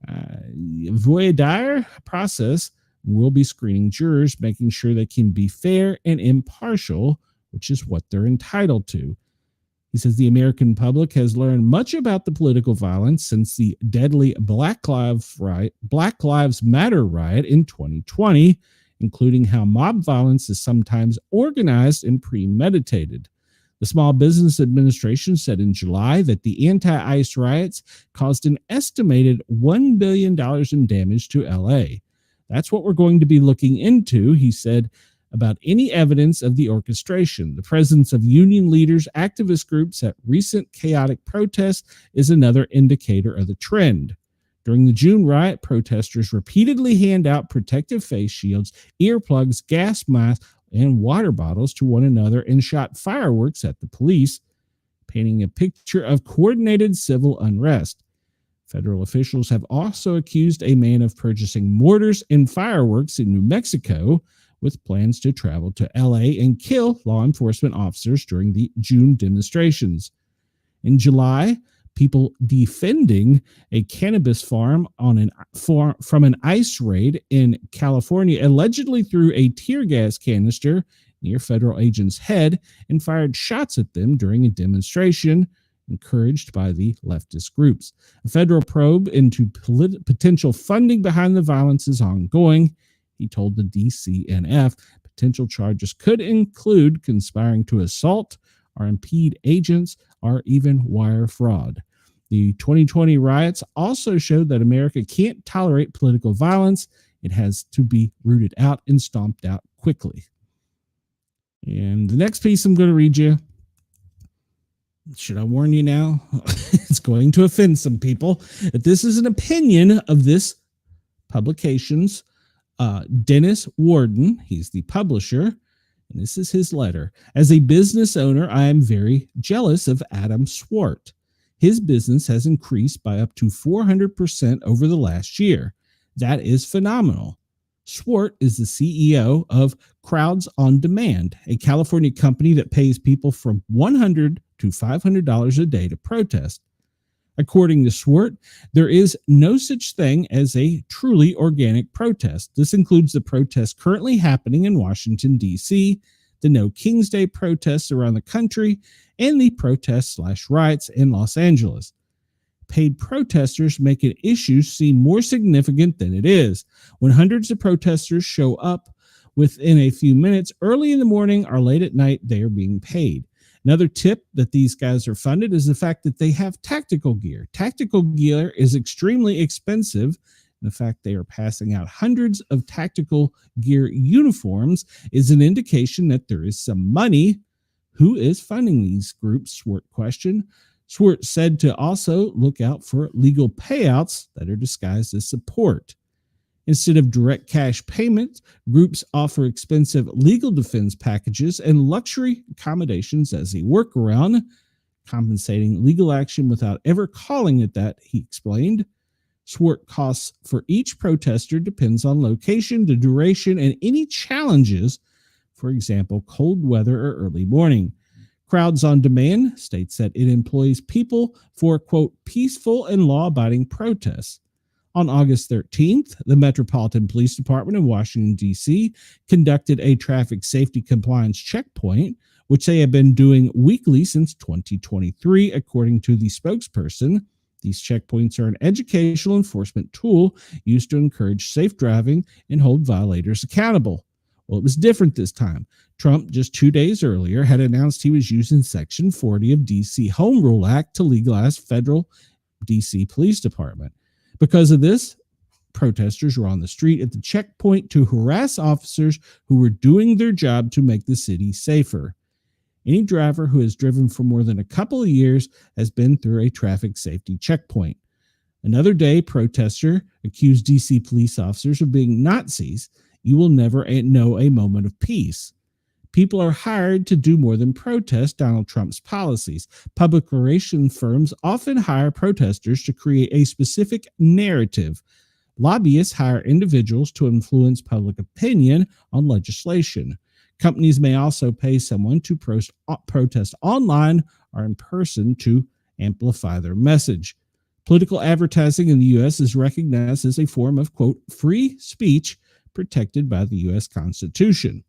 voir dire process. We'll be screening jurors, making sure they can be fair and impartial, which is what they're entitled to. He says the American public has learned much about the political violence since the deadly Black Lives Matter riot in 2020, including how mob violence is sometimes organized and premeditated. The Small Business Administration said in July that the anti-ICE riots caused an estimated $1 billion in damage to LA. That's what we're going to be looking into, he said, about any evidence of the orchestration. The presence of union leaders, activist groups at recent chaotic protests is another indicator of the trend. During the June riot, protesters repeatedly hand out protective face shields, earplugs, gas masks, and water bottles to one another and shot fireworks at the police, painting a picture of coordinated civil unrest. Federal officials have also accused a man of purchasing mortars and fireworks in New Mexico, with plans to travel to LA and kill law enforcement officers during the June demonstrations. In July, people defending a cannabis farm from an ICE raid in California allegedly threw a tear gas canister near federal agents' head and fired shots at them during a demonstration, encouraged by the leftist groups. A federal probe into potential funding behind the violence is ongoing, he told the DCNF. Potential charges could include conspiring to assault or impede agents or even wire fraud. The 2020 riots also showed that America can't tolerate political violence. It has to be rooted out and stomped out quickly. And the next piece I'm going to read you, should I warn you now? It's going to offend some people. That this is an opinion of this publication's Dennis Warden. He's the publisher, and this is his letter. As a business owner, I am very jealous of Adam Swart. His business has increased by up to 400% over the last year. That is phenomenal. Swart is the CEO of Crowds on Demand, a California company that pays people from $100 to $500 a day to protest. According to Swart, there is no such thing as a truly organic protest. This includes the protests currently happening in Washington, D.C., the No King's Day protests around the country, and the protests/riots in Los Angeles. Paid protesters make an issue seem more significant than it is. When hundreds of protesters show up within a few minutes, early in the morning or late at night, they are being paid. Another tip that these guys are funded is the fact that they have tactical gear. Tactical gear is extremely expensive. The fact they are passing out hundreds of tactical gear uniforms is an indication that there is some money. Who is funding these groups? Swart questioned. Swart said to also look out for legal payouts that are disguised as support. Instead of direct cash payments, groups offer expensive legal defense packages and luxury accommodations as a workaround, compensating legal action without ever calling it that, he explained. Swart costs for each protester depends on location, the duration, and any challenges, for example, cold weather or early morning. Crowds on Demand states that it employs people for, quote, peaceful and law-abiding protests. On August 13th, the Metropolitan Police Department in Washington, D.C. conducted a traffic safety compliance checkpoint, which they have been doing weekly since 2023, according to the spokesperson. These checkpoints are an educational enforcement tool used to encourage safe driving and hold violators accountable. Well, it was different this time. Trump, just 2 days earlier, had announced he was using Section 40 of D.C. Home Rule Act to legalize federal D.C. Police Department. Because of this, protesters were on the street at the checkpoint to harass officers who were doing their job to make the city safer. Any driver who has driven for more than a couple of years has been through a traffic safety checkpoint. Another day, protester accused D.C. police officers of being Nazis. You will never know a moment of peace. People are hired to do more than protest Donald Trump's policies. Public relations firms often hire protesters to create a specific narrative. Lobbyists hire individuals to influence public opinion on legislation. Companies may also pay someone to protest online or in person to amplify their message. Political advertising in the U.S. is recognized as a form of, quote, free speech protected by the U.S. Constitution.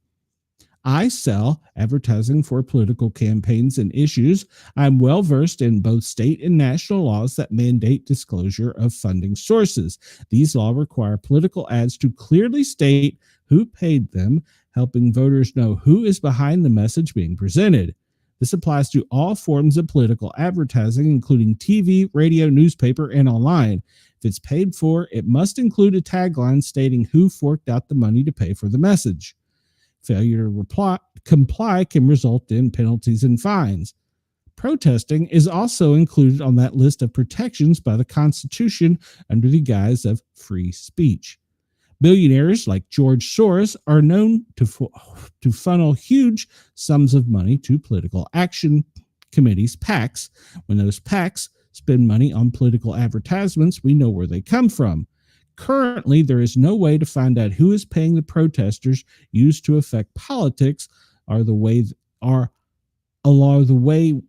I sell advertising for political campaigns and issues. I'm well versed in both state and national laws that mandate disclosure of funding sources. These laws require political ads to clearly state who paid them, helping voters know who is behind the message being presented. This applies to all forms of political advertising, including TV, radio, newspaper, and online. If it's paid for, it must include a tagline stating who forked out the money to pay for the message. Failure to comply can result in penalties and fines. Protesting is also included on that list of protections by the Constitution under the guise of free speech. Billionaires like George Soros are known to funnel huge sums of money to political action committees, PACs. When those PACs spend money on political advertisements, we know where they come from. Currently, there is no way to find out who is paying the protesters used to affect politics, or along the way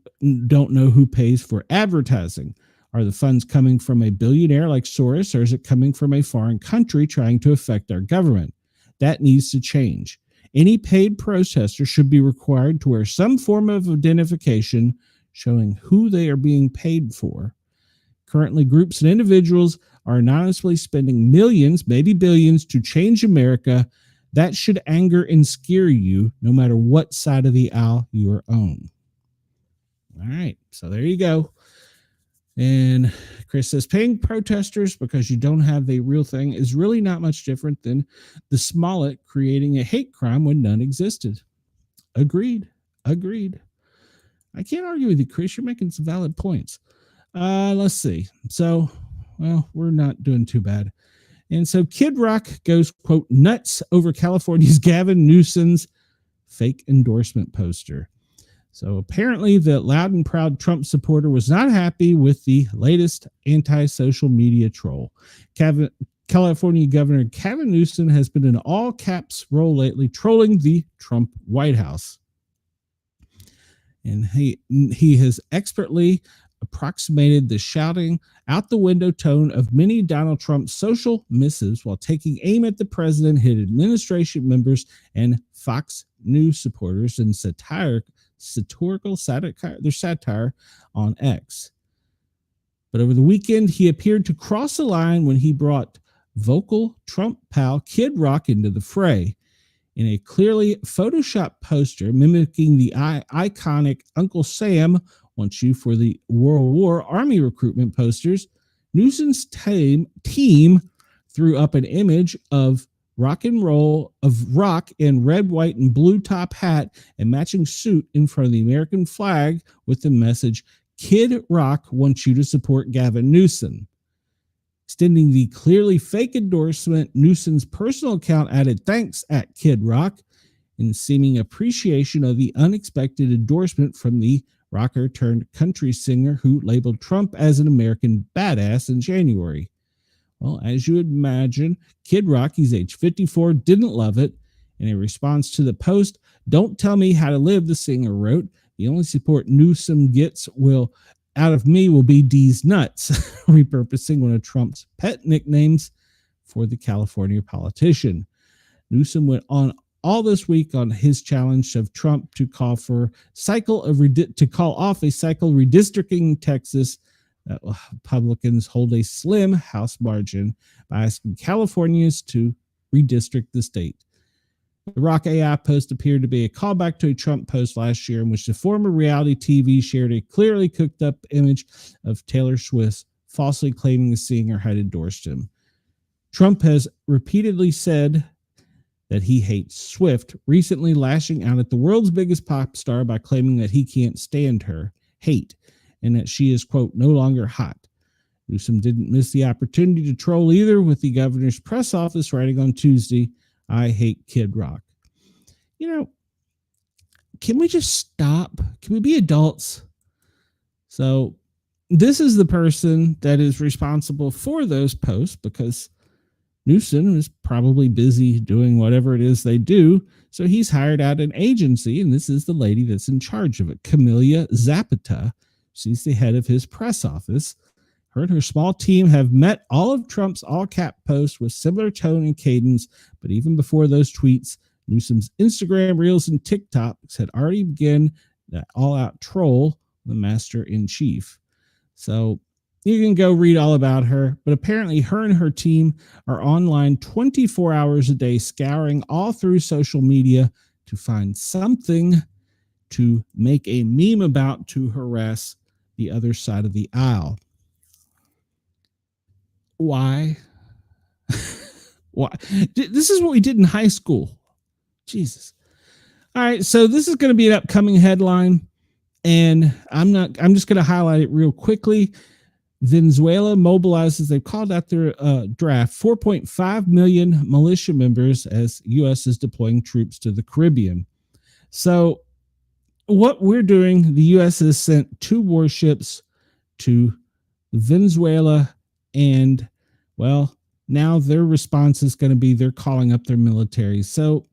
don't know who pays for advertising. Are the funds coming from a billionaire like Soros, or is it coming from a foreign country trying to affect our government? That needs to change. Any paid protester should be required to wear some form of identification showing who they are being paid for. Currently, groups and individuals are anonymously spending millions, maybe billions, to change America. That should anger and scare you, no matter what side of the aisle you are on. All right, so there you go. And Chris says, paying protesters because you don't have the real thing is really not much different than the Smollett creating a hate crime when none existed. Agreed. I can't argue with you, Chris. You're making some valid points. Let's see. So, well, we're not doing too bad. And so Kid Rock goes, quote, nuts over California's Gavin Newsom's fake endorsement poster. So apparently the loud and proud Trump supporter was not happy with the latest anti-social media troll. California Governor Gavin Newsom has been in all caps role lately, trolling the Trump White House. And he has expertly approximated the shouting out the window tone of many Donald Trump social missives while taking aim at the president, his administration members, and Fox News supporters in satire on X. But over the weekend, he appeared to cross the line when he brought vocal Trump pal Kid Rock into the fray. In a clearly photoshopped poster mimicking the iconic Uncle Sam Wants You for the World War Army recruitment posters, Newsom's team threw up an image of Rock in red, white, and blue top hat and matching suit in front of the American flag with the message, Kid Rock wants you to support Gavin Newsom. Extending the clearly fake endorsement, Newsom's personal account added thanks at Kid Rock in seeming appreciation of the unexpected endorsement from the rocker turned country singer who labeled Trump as an American badass in January. Well, as you would imagine, Kid Rock, he's age 54, didn't love it. In a response to the post, "Don't tell me how to live," the singer wrote. "The only support Newsom gets out of me will be D's nuts," repurposing one of Trump's pet nicknames for the California politician. Newsom went on all this week on his challenge of Trump to call off a cycle redistricting in Texas. Republicans hold a slim House margin by asking Californians to redistrict the state. The Rock AI post appeared to be a callback to a Trump post last year in which the former reality TV shared a clearly cooked up image of Taylor Swift, falsely claiming the singer had endorsed him. Trump has repeatedly said that he hates Swift, recently lashing out at the world's biggest pop star by claiming that he can't stand her hate and that she is, quote, no longer hot. Newsom didn't miss the opportunity to troll either, with the governor's press office writing on Tuesday, "I hate Kid Rock." Can we just stop? Can we be adults? So this is the person that is responsible for those posts, because Newsom is probably busy doing whatever it is they do. So he's hired out an agency, and this is the lady that's in charge of it, Camilla Zapata. She's the head of his press office. Her and her small team have met all of Trump's all-cap posts with similar tone and cadence, but even before those tweets, Newsom's Instagram Reels and TikToks had already begun that all-out troll the master-in-chief. So you can go read all about her, but apparently her and her team are online 24 hours a day, scouring all through social media to find something to make a meme about to harass the other side of the aisle. Why? Why? This is what we did in high school. Jesus. All right, so this is going to be an upcoming headline, and I'm just going to highlight it real quickly. Venezuela mobilizes, they've called out their draft, 4.5 million militia members as U.S. is deploying troops to the Caribbean. So what we're doing, the U.S. has sent 2 warships to Venezuela, and, well, now their response is going to be they're calling up their military. So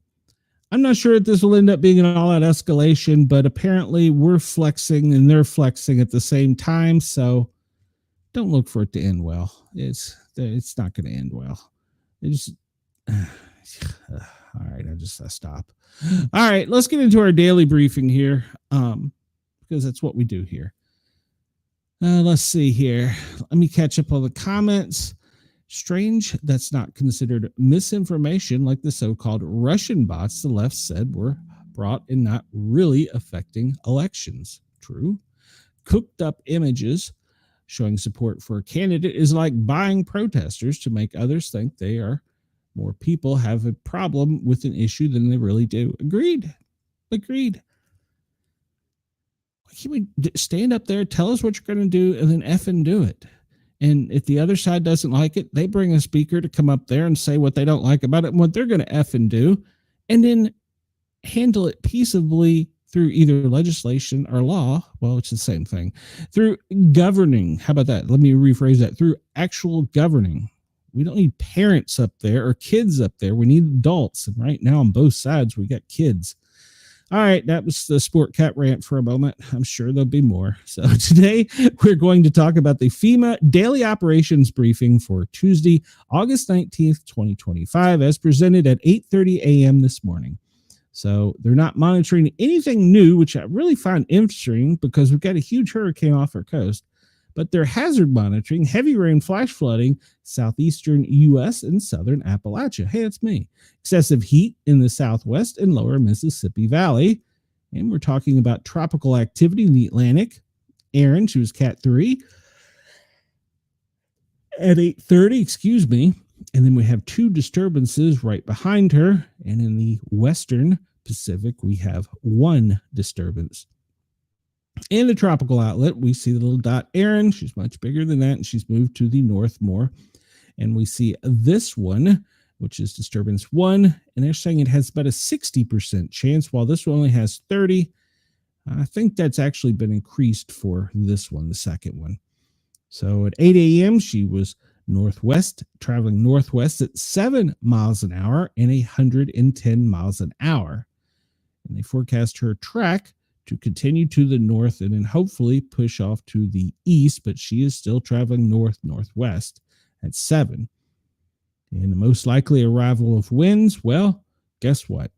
I'm not sure if this will end up being an all-out escalation, but apparently we're flexing and they're flexing at the same time. So don't look for it to end well. It's not going to end well. All right, I stop. All right, let's get into our daily briefing here, because that's what we do here. Let's see here. Let me catch up on the comments. Strange that's not considered misinformation like the so-called Russian bots the left said were brought and not really affecting elections. True. Cooked up images showing support for a candidate is like buying protesters to make others think more people have a problem with an issue than they really do. Agreed. Why can't we stand up there, tell us what you're going to do, and then effing do it? And if the other side doesn't like it, they bring a speaker to come up there and say what they don't like about it and what they're going to effing do, and then handle it peaceably through either legislation or law. Well, it's the same thing. Through governing. How about that? Let me rephrase that. Through actual governing. We don't need parents up there or kids up there. We need adults. And right now on both sides, we got kids. All right, that was the Sportcat rant for a moment. I'm sure there'll be more. So today we're going to talk about the FEMA Daily Operations Briefing for Tuesday, August 19th, 2025, as presented at 8:30 a.m. this morning. So they're not monitoring anything new, which I really find interesting because we've got a huge hurricane off our coast. But they're hazard monitoring heavy rain, flash flooding, southeastern U.S. and southern Appalachia. Hey, that's me. Excessive heat in the southwest and lower Mississippi Valley. And we're talking about tropical activity in the Atlantic. Erin, she was Cat 3 at 8:30, And then we have 2 disturbances right behind her. And in the western Pacific, we have 1 disturbance. In the tropical outlet, we see the little dot Erin. She's much bigger than that, and she's moved to the north more. And we see this one, which is disturbance 1, and they're saying it has about a 60% chance, while this one only has 30. I think that's actually been increased for this one, the second one. So at 8 a.m., she was northwest, traveling northwest at 7 miles an hour and 110 miles an hour. And they forecast her track to continue to the north and then hopefully push off to the east, but she is still traveling northwest at 7. And the most likely arrival of winds, well, guess what?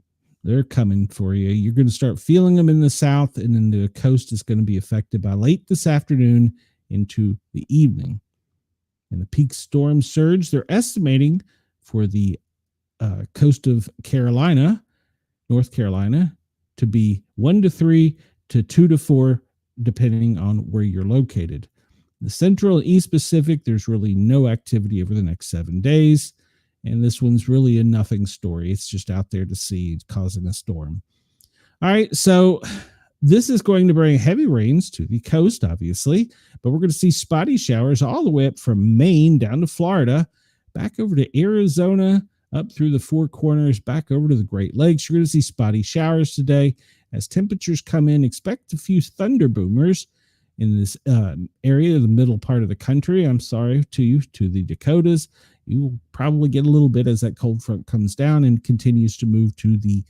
They're coming for you. You're going to start feeling them in the south, and then the coast is going to be affected by late this afternoon into the evening. And the peak storm surge, they're estimating for the coast of North Carolina, to be 1 to 3 to 2 to 4, depending on where you're located. The central and east Pacific, there's really no activity over the next 7 days. And this one's really a nothing story. It's just out there to sea, causing a storm. All right, so this is going to bring heavy rains to the coast, obviously, but we're going to see spotty showers all the way up from Maine down to Florida, back over to Arizona, up through the Four Corners, back over to the Great Lakes. You're going to see spotty showers today. As temperatures come in, expect a few thunder boomers in this area, the middle part of the country. I'm sorry to the Dakotas. You will probably get a little bit as that cold front comes down and continues to move to the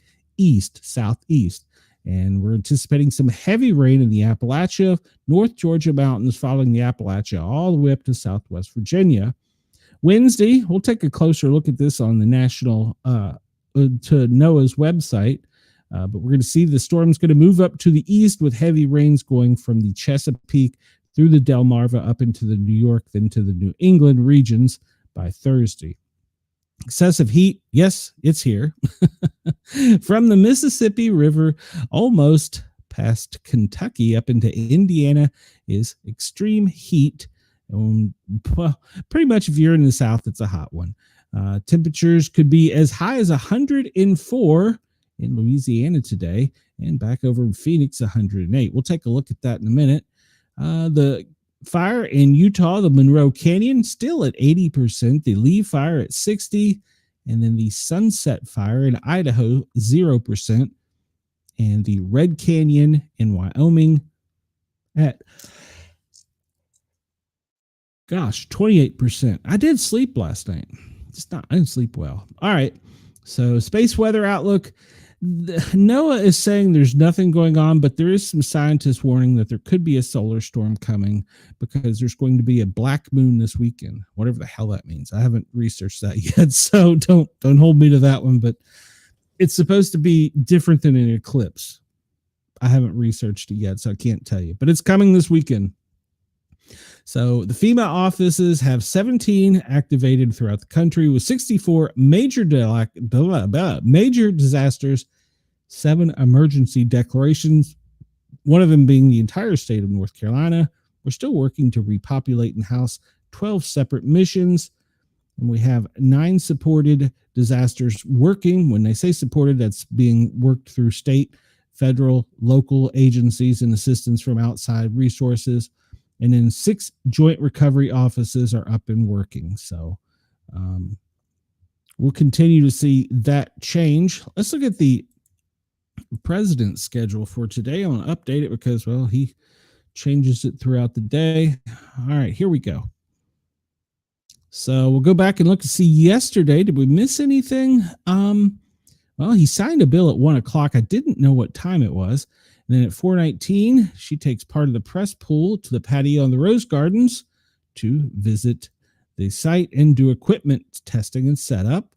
southeast. And we're anticipating some heavy rain in the Appalachia, North Georgia mountains, following the Appalachia all the way up to Southwest Virginia. Wednesday, we'll take a closer look at this on the national to NOAA's website. But we're going to see the storm's going to move up to the east with heavy rains going from the Chesapeake through the Delmarva up into the New York, then to the New England regions by Thursday. Excessive heat, yes, it's here. From the Mississippi River almost past Kentucky up into Indiana is extreme heat. Well, pretty much if you're in the south, it's a hot one. Temperatures could be as high as 104 in Louisiana today, and back over in Phoenix, 108. We'll take a look at that in a minute. The fire in Utah, the Monroe Canyon, still at 80%. The Lee Fire at 60%. And then the Sunset Fire in Idaho, 0%. And the Red Canyon in Wyoming at, 28%. I did sleep last night. I didn't sleep well. All right. So space weather outlook. NOAA is saying there's nothing going on, but there is some scientists warning that there could be a solar storm coming because there's going to be a black moon this weekend, whatever the hell that means. I haven't researched that yet, so don't hold me to that one, but it's supposed to be different than an eclipse. I haven't researched it yet, so I can't tell you, but it's coming this weekend. So the FEMA offices have 17 activated throughout the country with 64 major disasters, 7 emergency declarations, one of them being the entire state of North Carolina. We're still working to repopulate and house 12 separate missions. And we have 9 supported disasters working. When they say supported, that's being worked through state, federal, local agencies and assistance from outside resources. And then 6 joint recovery offices are up and working. So we'll continue to see that change. Let's look at the president's schedule for today. I want to update it because, well, he changes it throughout the day. All right, here we go. So we'll go back and look to see yesterday. Did we miss anything? Well, he signed a bill at 1 o'clock. I didn't know what time it was. And then at 4:19, she takes part of the press pool to the patio on the Rose Gardens to visit the site and do equipment testing and setup.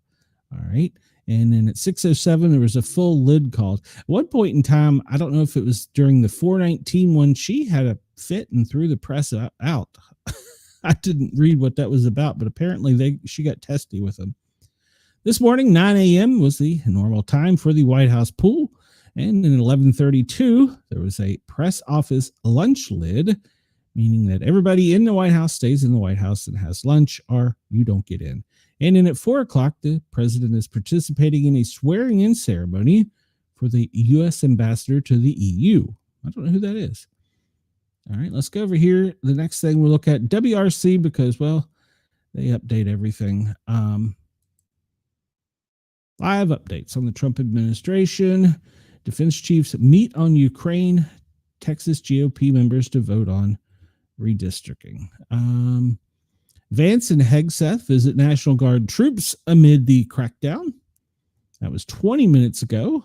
All right. And then at 6:07, there was a full lid called. At one point in time, I don't know if it was during the 4:19 one, she had a fit and threw the press out. I didn't read what that was about, but apparently she got testy with them. This morning, 9 a.m. was the normal time for the White House pool. And in 11:32, there was a press office lunch lid, meaning that everybody in the White House stays in the White House and has lunch, or you don't get in. And then at 4 o'clock, the president is participating in a swearing-in ceremony for the U.S. ambassador to the EU. I don't know who that is. All right, let's go over here. The next thing we'll look at WRC because, well, they update everything. Live updates on the Trump administration. Defense chiefs meet on Ukraine. Texas GOP members to vote on redistricting. Vance and Hegseth visit National Guard troops amid the crackdown. That was 20 minutes ago.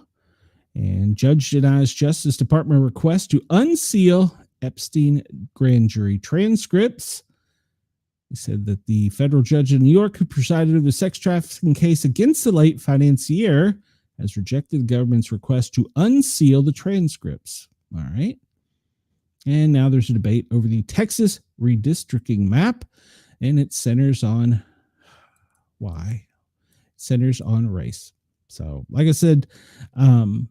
And judge denies Justice Department request to unseal Epstein grand jury transcripts. He said that the federal judge in New York who presided over the sex trafficking case against the late financier has rejected the government's request to unseal the transcripts. All right. And now there's a debate over the Texas redistricting map, and it centers on why? It centers on race. So, like I said, one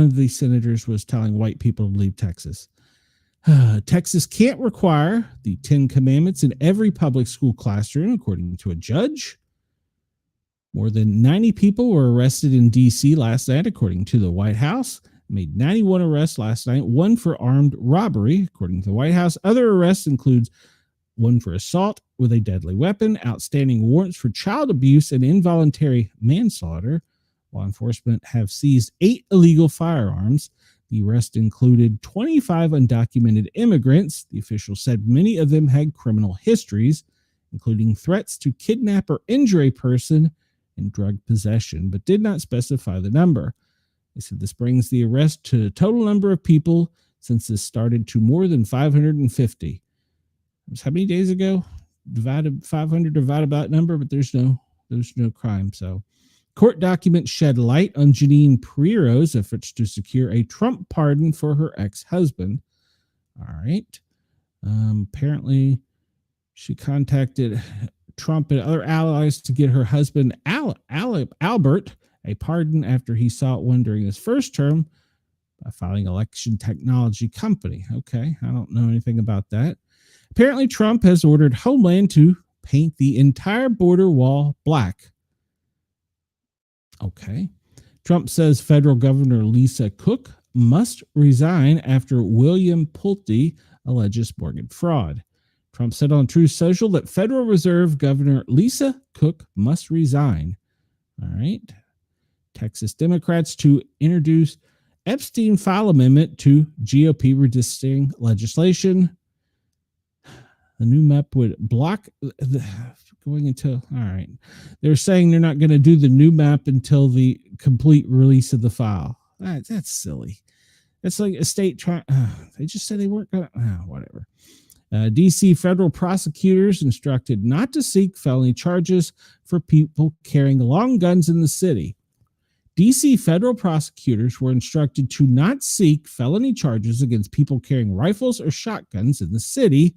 of the senators was telling white people to leave Texas. Texas can't require the 10 Commandments in every public school classroom, according to a judge. More than 90 people were arrested in D.C. last night, according to the White House. Made 91 arrests last night, one for armed robbery, according to the White House. Other arrests include one for assault with a deadly weapon, outstanding warrants for child abuse, and involuntary manslaughter. Law enforcement have seized 8 illegal firearms. The arrest included 25 undocumented immigrants. The official said many of them had criminal histories, including threats to kidnap or injure a person and drug possession, but did not specify the number. They said this brings the arrest to the total number of people since this started to more than 550. It was how many days ago? 500 divided by that number, but there's no crime. So court documents shed light on Janine Pirro's efforts to secure a Trump pardon for her ex-husband. All right. Apparently, she contacted Trump and other allies to get her husband, Albert, a pardon after he sought one during his first term by filing election technology company. Okay, I don't know anything about that. Apparently, Trump has ordered Homeland to paint the entire border wall black. Okay. Trump says federal governor Lisa Cook must resign after William Pulte alleges mortgage fraud. Trump said on Truth Social that Federal Reserve Governor Lisa Cook must resign. All right. Texas Democrats to introduce Epstein file amendment to GOP redistricting legislation. The new map would block going until, all right. They're saying they're not going to do the new map until the complete release of the file. That's silly. That's like a state trying. They just said they weren't going to, whatever. D.C. federal prosecutors instructed not to seek felony charges for people carrying long guns in the city. D.C. federal prosecutors were instructed to not seek felony charges against people carrying rifles or shotguns in the city,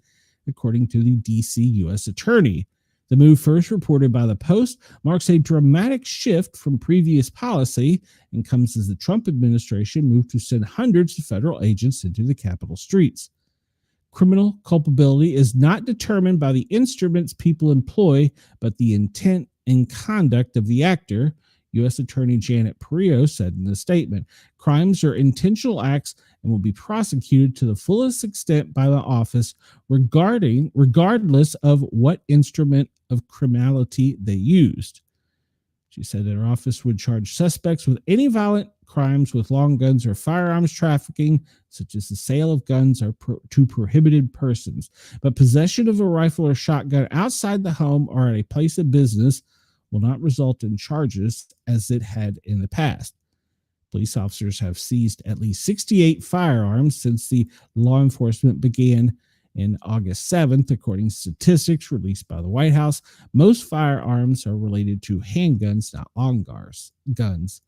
according to the D.C. U.S. Attorney. The move, first reported by the Post, marks a dramatic shift from previous policy and comes as the Trump administration moved to send hundreds of federal agents into the Capitol streets. Criminal culpability is not determined by the instruments people employ, but the intent and conduct of the actor, U.S. Attorney Janet Pirro said in a statement. Crimes are intentional acts and will be prosecuted to the fullest extent by the office, regardless of what instrument of criminality they used. She said that her office would charge suspects with any violent crimes with long guns or firearms trafficking, such as the sale of guns to prohibited persons. But possession of a rifle or shotgun outside the home or at a place of business will not result in charges as it had in the past. Police officers have seized at least 68 firearms since the law enforcement began in August 7th, according to statistics released by the White House. Most firearms are related to handguns, not long guns.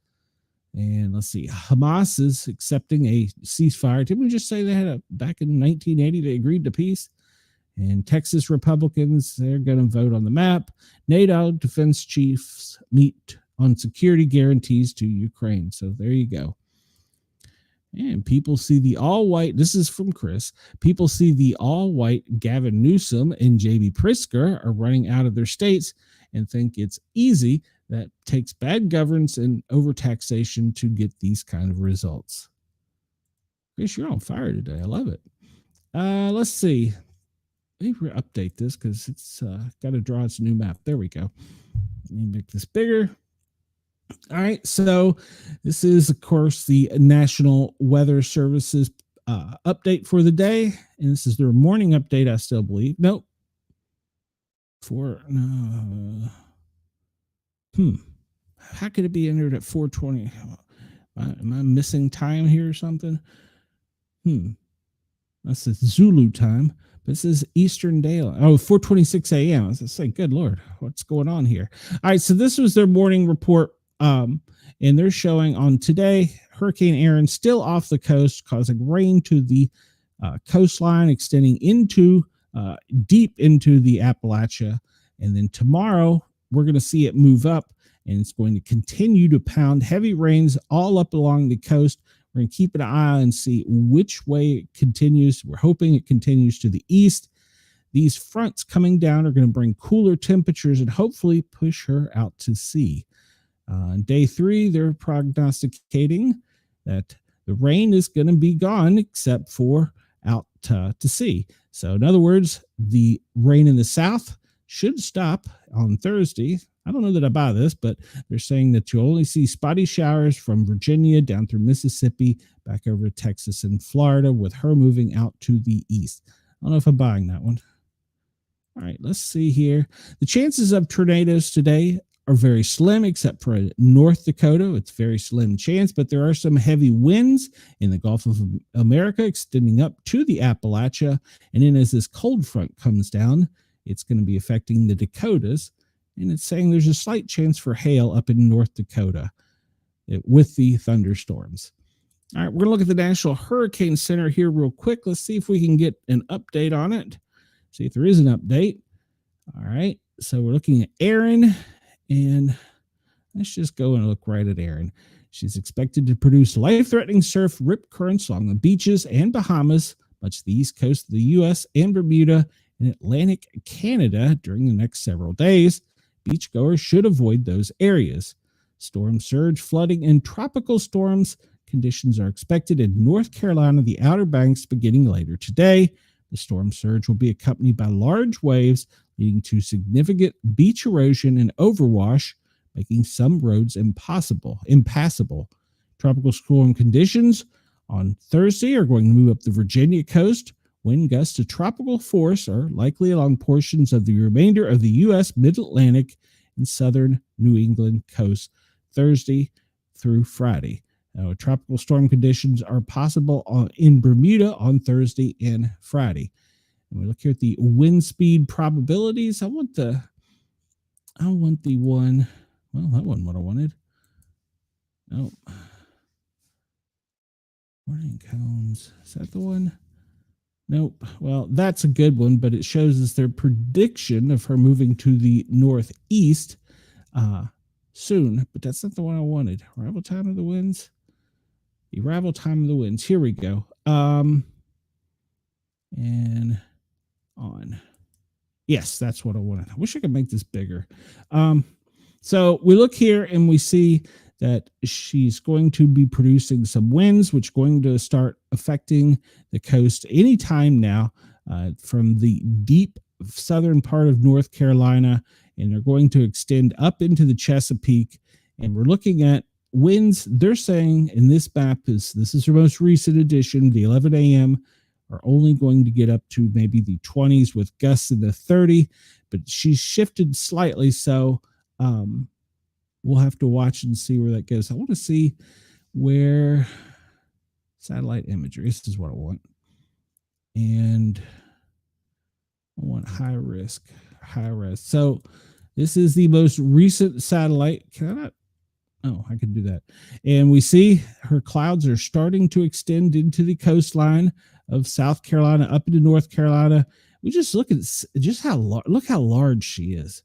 And let's see, Hamas is accepting a ceasefire. Didn't we just say they had back in 1980 they agreed to peace? And Texas Republicans, they're going to vote on the map. NATO defense chiefs meet on security guarantees to Ukraine. So there you go. And people see the all-white, this is from Chris, people see the all-white Gavin Newsom and J.B. Pritzker are running out of their states and think it's easy. That takes bad governance and overtaxation to get these kind of results. Chris, you're on fire today. I love it. Let's see. Let me update this because it's got to draw its new map. There we go. Let me make this bigger. All right. So this is, of course, the National Weather Services update for the day. And this is their morning update, I still believe. Nope. How could it be entered at 4:20? Am I missing time here or something? That's the Zulu time. But this is Eastern Daylight. Oh, 4:26 a.m. I was saying, good Lord, what's going on here? All right, so this was their morning report. And they're showing on today, Hurricane Aaron still off the coast, causing rain to the coastline, extending into deep into the Appalachia. And then tomorrow, we're going to see it move up, and it's going to continue to pound heavy rains all up along the coast. We're going to keep an eye and see which way it continues. We're hoping it continues to the east. These fronts coming down are going to bring cooler temperatures and hopefully push her out to sea. Day 3, they're prognosticating that the rain is going to be gone except for out to sea. So in other words, the rain in the south should stop on Thursday. I don't know that I buy this, but they're saying that you'll only see spotty showers from Virginia down through Mississippi, back over to Texas and Florida, with her moving out to the east. I don't know if I'm buying that one. All right, let's see here. The chances of tornadoes today are very slim, except for North Dakota. It's very slim chance, but there are some heavy winds in the Gulf of America extending up to the Appalachia. And then as this cold front comes down, it's going to be affecting the Dakotas. And it's saying there's a slight chance for hail up in North Dakota with the thunderstorms. All right, we're going to look at the National Hurricane Center here real quick. Let's see if we can get an update on it. See if there is an update. All right, so we're looking at Erin, and let's just go and look right at Erin. She's expected to produce life-threatening surf rip currents along the beaches and Bahamas, much of the east coast of the U.S. and Bermuda and Atlantic Canada during the next several days. Beachgoers should avoid those areas. Storm surge, flooding, and tropical storms conditions are expected in North Carolina, the Outer Banks, beginning later today. The storm surge will be accompanied by large waves, leading to significant beach erosion and overwash, making some roads impassable. Tropical storm conditions on Thursday are going to move up the Virginia coast. Wind gusts to tropical force are likely along portions of the remainder of the U.S. Mid-Atlantic and southern New England coast Thursday through Friday. Tropical storm conditions are possible in Bermuda on Thursday and Friday. And we look here at the wind speed probabilities. I want the one. Well, that wasn't what I wanted. Nope. Morning cones. Is that the one? Nope. Well, that's a good one, but it shows us their prediction of her moving to the northeast soon. But that's not the one I wanted. Arrival time of the winds. The arrival time of the winds. Here we go. And on. Yes, that's what I wanted. I wish I could make this bigger. So we look here and we see that she's going to be producing some winds, which are going to start affecting the coast anytime now from the deep southern part of North Carolina, and they're going to extend up into the Chesapeake. And we're looking at winds. They're saying in this map, this is her most recent edition, the 11 a.m., are only going to get up to maybe the 20s with gusts in the 30, but she's shifted slightly, so we'll have to watch and see where that goes. I want to see where satellite imagery. This is what I want. And I want high res. So this is the most recent satellite. Can I not? Oh, I can do that. And we see her clouds are starting to extend into the coastline of South Carolina up into North Carolina. We just look at just look how large she is.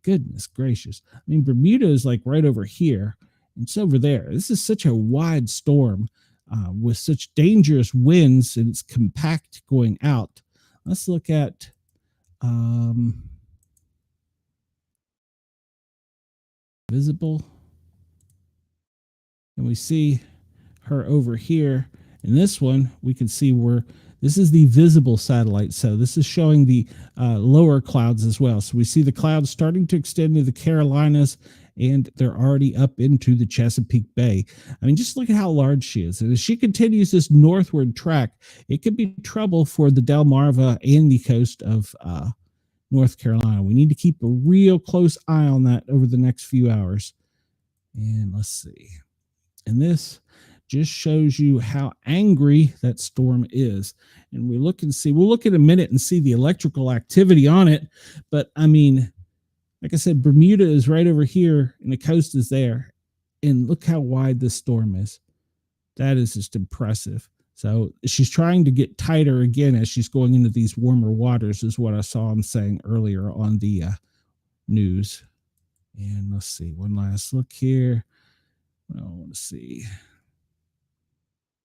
Goodness gracious. I mean, Bermuda is like right over here. It's over there. This is such a wide storm with such dangerous winds, and it's compact going out. Let's look at visible. And we see her over here. In this one, we can see where this is the visible satellite. So this is showing the lower clouds as well. So we see the clouds starting to extend to the Carolinas, and they're already up into the Chesapeake Bay. I mean, just look at how large she is. And as she continues this northward track, it could be trouble for the Delmarva and the coast of North Carolina. We need to keep a real close eye on that over the next few hours. And let's see. And this just shows you how angry that storm is. And we look and see, we'll look in a minute and see the electrical activity on it. But I mean, like I said, Bermuda is right over here and the coast is there. And look how wide this storm is. That is just impressive. So she's trying to get tighter again as she's going into these warmer waters, is what I saw him saying earlier on the news. And let's see, one last look here. I want to see.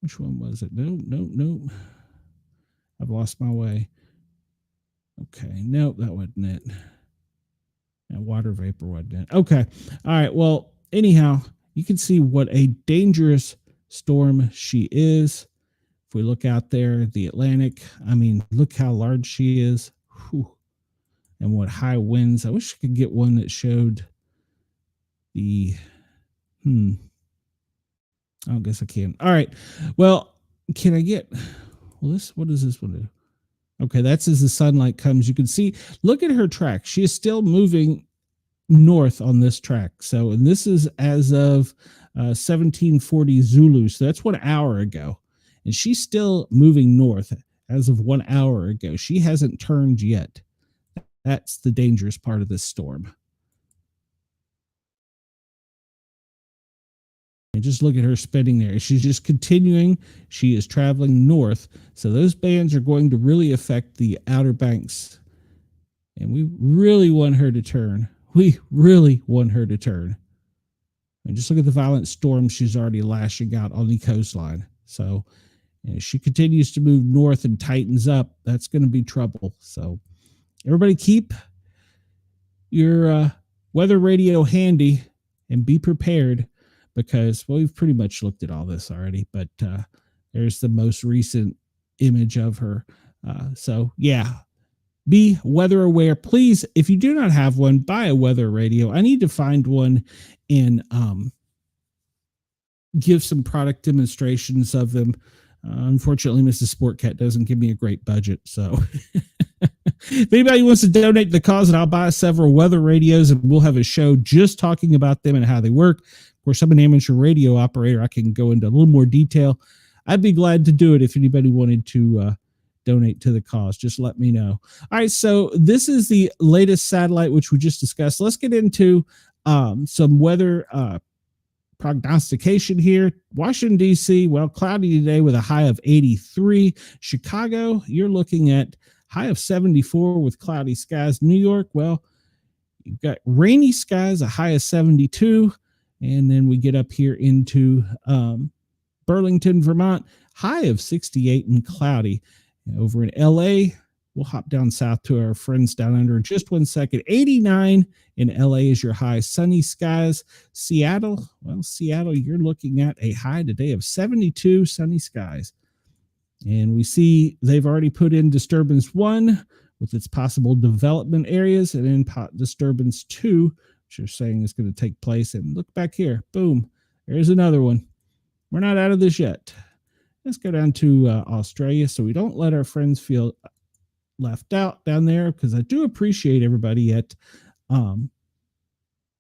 Which one was it? No. I've lost my way. Okay, nope, that wasn't it. That water vapor wasn't it. Okay, all right, well, anyhow, you can see what a dangerous storm she is. If we look out there, the Atlantic, I mean, look how large she is. Whew. And what high winds. I wish I could get one that showed the, I guess I can. All right. Well, can I get, well, this, what does this one do? Okay, that's as the sunlight comes. You can see, look at her track. She is still moving north on this track. So, and this is as of 1740 Zulu. So that's 1 hour ago. And she's still moving north as of 1 hour ago. She hasn't turned yet. That's the dangerous part of this storm. And just look at her spinning there. She's just continuing. She is traveling north. So those bands are going to really affect the Outer Banks. And we really want her to turn. We really want her to turn. And just look at the violent storm she's already lashing out on the coastline. So as she continues to move north and tightens up, that's going to be trouble. So everybody keep your weather radio handy and be prepared, because, well, we've pretty much looked at all this already, but there's the most recent image of her. So yeah, be weather aware. Please, if you do not have one, buy a weather radio. I need to find one and give some product demonstrations of them. Unfortunately, Mrs. Sportcat doesn't give me a great budget. So if anybody wants to donate to the cause, and I'll buy several weather radios and we'll have a show just talking about them and how they work. Of course, I'm an amateur radio operator. I can go into a little more detail. I'd be glad to do it if anybody wanted to donate to the cause. Just let me know. All right, so this is the latest satellite, which we just discussed. Let's get into some weather prognostication here. Washington, D.C., well, cloudy today with a high of 83. Chicago, you're looking at high of 74 with cloudy skies. New York, well, you've got rainy skies, a high of 72. And then we get up here into Burlington, Vermont, high of 68 and cloudy. Over in LA, we'll hop down south to our friends down under in just 1 second. 89 in LA is your high, sunny skies. Seattle, well, Seattle, you're looking at a high today of 72, sunny skies. And we see they've already put in disturbance 1 with its possible development areas, and then disturbance 2, which you're saying is going to take place. And look back here, boom, there's another one. We're not out of this yet. Let's go down to Australia so we don't let our friends feel left out down there, because I do appreciate everybody at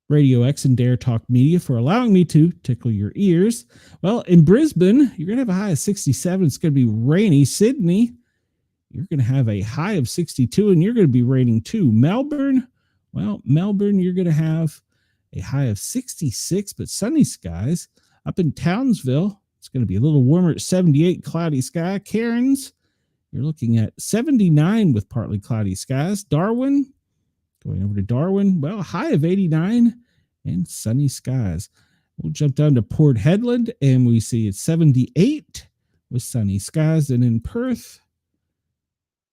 Radio X and Dare Talk Media for allowing me to tickle your ears. Well, in Brisbane, you're going to have a high of 67. It's going to be rainy. Sydney, you're going to have a high of 62, and you're going to be raining too. Melbourne, well, Melbourne, you're going to have a high of 66, but sunny skies. Up in Townsville, it's going to be a little warmer at 78, cloudy sky. Cairns, you're looking at 79 with partly cloudy skies. Darwin, going over to Darwin, well, a high of 89 and sunny skies. We'll jump down to Port Hedland, and we see it's 78 with sunny skies. And in Perth,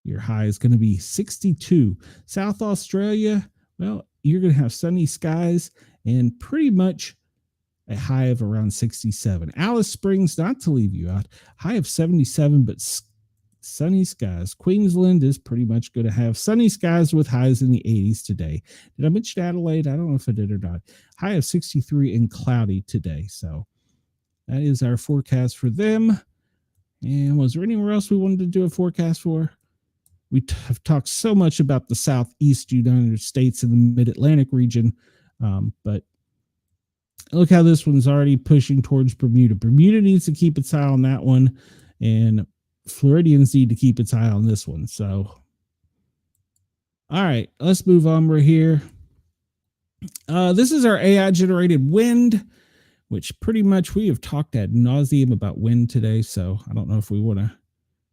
your high is going to be 62. South Australia, well, you're going to have sunny skies and pretty much a high of around 67. Alice Springs, not to leave you out, high of 77, but sunny skies. Queensland is pretty much going to have sunny skies with highs in the 80s today. Did I mention Adelaide? I don't know if I did or not. High of 63 and cloudy today. So that is our forecast for them. And was there anywhere else we wanted to do a forecast for? we have talked so much about the Southeast United States and the Mid-Atlantic region, but look how this one's already pushing towards Bermuda. Bermuda needs to keep its eye on that one, and Floridians need to keep its eye on this one. So, all right, let's move on. We're here. This is our AI-generated wind, which pretty much we have talked ad nauseum about wind today, so I don't know if we want to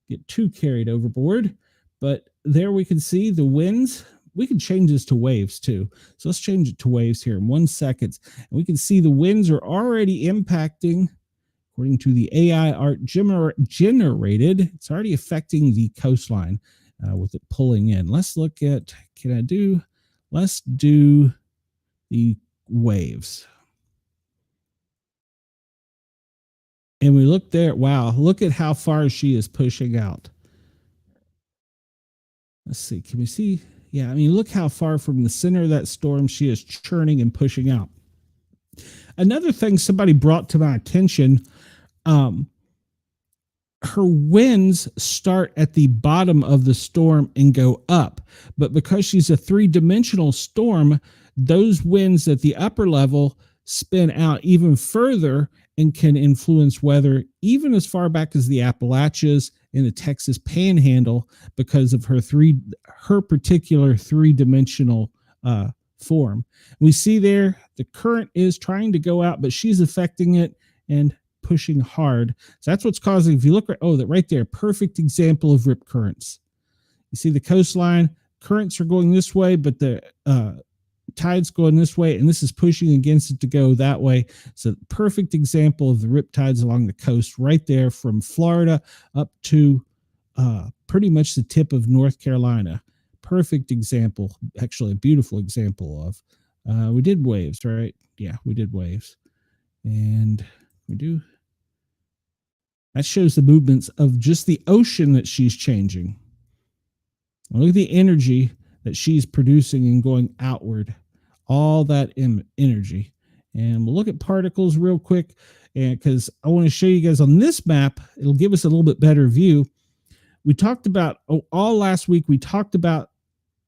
get too carried overboard. But there we can see the winds. We can change this to waves too. So let's change it to waves here in 1 second. And we can see the winds are already impacting, according to the AI art generated, it's already affecting the coastline with it pulling in. Let's look at, let's do the waves. And we look there. Wow, look at how far she is pushing out. Let's see. Can we see? Yeah, I mean, look how far from the center of that storm she is churning and pushing out. Another thing somebody brought to my attention, her winds start at the bottom of the storm and go up. But because she's a three-dimensional storm, those winds at the upper level spin out even further and can influence weather even as far back as the Appalachians in the Texas Panhandle because of her particular three-dimensional form. We see there the current is trying to go out, but she's affecting it and pushing hard. So that's what's causing, if you look that right there, perfect example of rip currents. You see the coastline, currents are going this way, but the tide's going this way, and this is pushing against it to go that way. So perfect example of the rip tides along the coast right there from Florida up to pretty much the tip of North Carolina. Perfect example, actually a beautiful example of, we did waves, right? Yeah, we did waves. And we do. That shows the movements of just the ocean that she's changing. Look at the energy that she's producing and going outward, all that energy. And we'll look at particles real quick, and because I want to show you guys on this map, it'll give us a little bit better view. We talked about, all last week, we talked about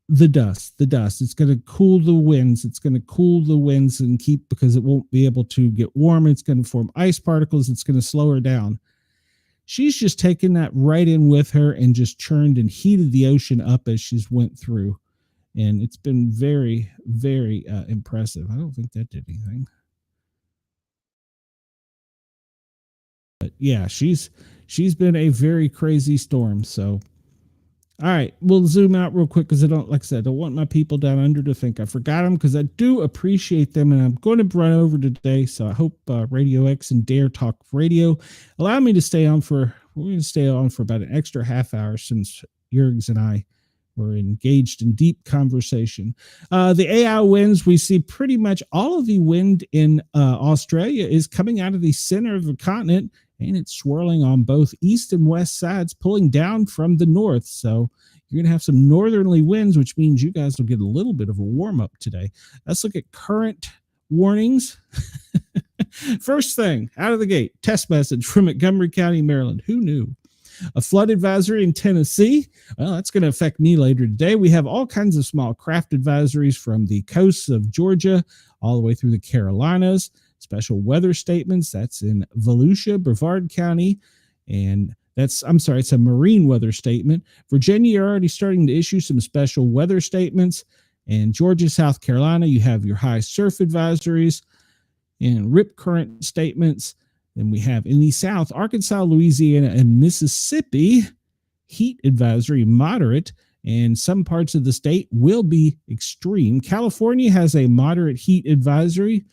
the dust. It's going to cool the winds. It's going to cool the winds and keep, because it won't be able to get warm. It's going to form ice particles. It's going to slow her down. She's just taken that right in with her and just churned and heated the ocean up as she's went through. And it's been very, very impressive. I don't think that did anything. But yeah, she's been a very crazy storm. So, all right, we'll zoom out real quick because I don't want my people down under to think I forgot them, because I do appreciate them, and I'm going to run over today. So I hope Radio X and Dare Talk Radio allow me to stay on we're going to stay on for about an extra half hour, since Jurgs and I were engaged in deep conversation. The AI winds, we see pretty much all of the wind in Australia is coming out of the center of the continent, and it's swirling on both east and west sides, pulling down from the north. So you're going to have some northerly winds, which means you guys will get a little bit of a warm up today. Let's look at current warnings. First thing out of the gate, test message from Montgomery County, Maryland. Who knew? A flood advisory in Tennessee. Well, that's going to affect me later today. We have all kinds of small craft advisories from the coasts of Georgia all the way through the Carolinas. Special weather statements. That's in Volusia, Brevard County. And it's a marine weather statement. Virginia, you're already starting to issue some special weather statements. And Georgia, South Carolina, you have your high surf advisories and rip current statements. Then we have in the South, Arkansas, Louisiana, and Mississippi, heat advisory, moderate, and some parts of the state will be extreme. California has a moderate heat advisory,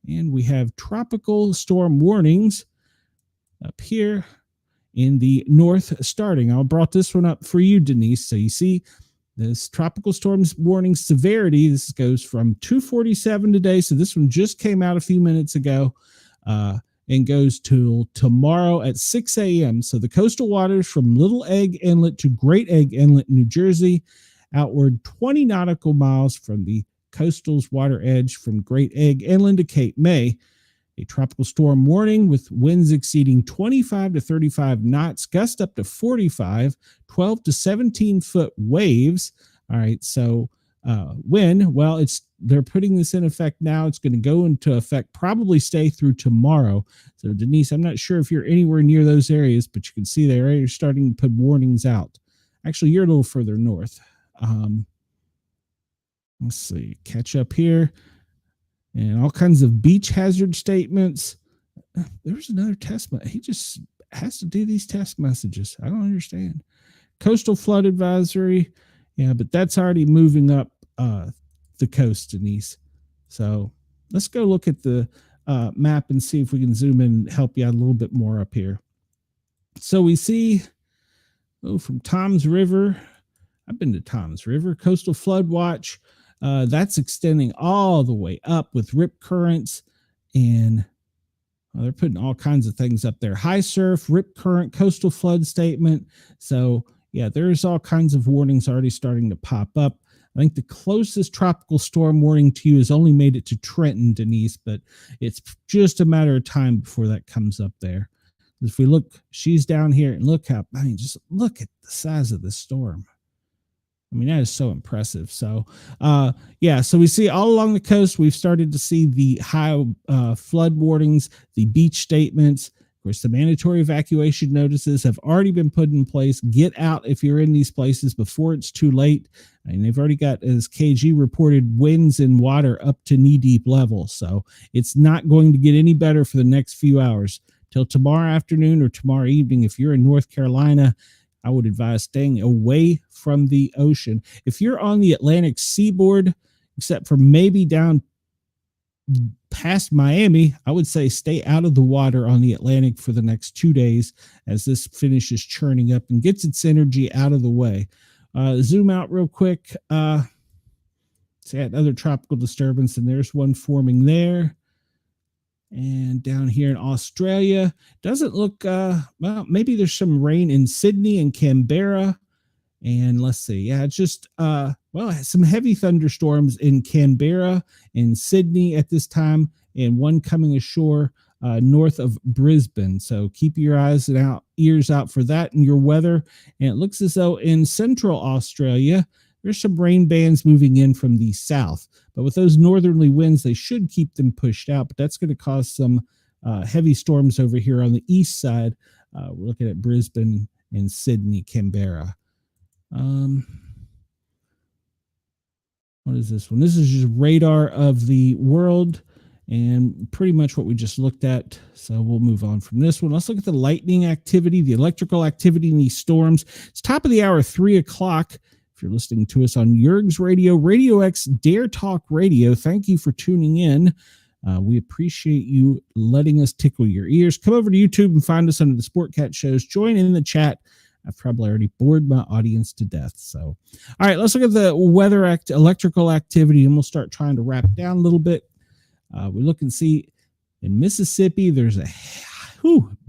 and we have tropical storm warnings up here in the north starting. I brought this one up for you, Denise. So you see this tropical storms warning severity. This goes from 2:47 today. So this one just came out a few minutes ago. And goes till tomorrow at 6 a.m. So the coastal waters from Little Egg Inlet to Great Egg Inlet, New Jersey, outward 20 nautical miles from the coastal's water edge from Great Egg Inlet to Cape May. a tropical storm warning with winds exceeding 25 to 35 knots, gust up to 45, 12 to 17 foot waves. All right, so when? Well, they're putting this in effect now. It's going to go into effect, probably stay through tomorrow. So, Denise, I'm not sure if you're anywhere near those areas, but you can see they're starting to put warnings out. Actually, you're a little further north. Let's see, catch up here. And all kinds of beach hazard statements. There's another test. He just has to do these test messages. I don't understand. Coastal flood advisory. Yeah, but that's already moving up the coast, Denise. So let's go look at the map and see if we can zoom in and help you out a little bit more up here. So we see, from Tom's River. I've been to Tom's River. Coastal flood watch. That's extending all the way up with rip currents, and they're putting all kinds of things up there. High surf, rip current, coastal flood statement. So yeah, there's all kinds of warnings already starting to pop up. I think the closest tropical storm warning to you has only made it to Trenton, Denise, but it's just a matter of time before that comes up there. If we look, she's down here, and just look at the size of the storm. I mean, that is so impressive. So, so we see all along the coast, we've started to see the high flood warnings, the beach statements. Of course, the mandatory evacuation notices have already been put in place. Get out if you're in these places before it's too late. And they've already got, as KG reported, winds and water up to knee-deep levels. So it's not going to get any better for the next few hours. Till tomorrow afternoon or tomorrow evening, if you're in North Carolina, I would advise staying away from the ocean. If you're on the Atlantic seaboard, except for maybe down past Miami, I would say stay out of the water on the Atlantic for the next 2 days as this finishes churning up and gets its energy out of the way. Zoom out real quick. See another tropical disturbance, and there's one forming there. And down here in Australia, doesn't look, maybe there's some rain in Sydney and Canberra. And let's see, it's just, some heavy thunderstorms in Canberra and Sydney at this time, and one coming ashore north of Brisbane. So keep your eyes and ears out for that and your weather. And it looks as though in central Australia, there's some rain bands moving in from the south. But with those northerly winds, they should keep them pushed out. But that's going to cause some heavy storms over here on the east side. We're looking at Brisbane and Sydney, Canberra. What is this one? This is just radar of the world and pretty much what we just looked at. So we'll move on from this one. Let's look at the lightning activity, the electrical activity in these storms. It's top of the hour, 3 o'clock. If you're listening to us on Yerg's Radio, Radio X, Dare Talk Radio, thank you for tuning in. We appreciate you letting us tickle your ears. Come over to YouTube and find us under the Sportcat shows. Join in the chat. I've probably already bored my audience to death. So, all right, let's look at the electrical activity, and we'll start trying to wrap down a little bit. We look and see in Mississippi, there's a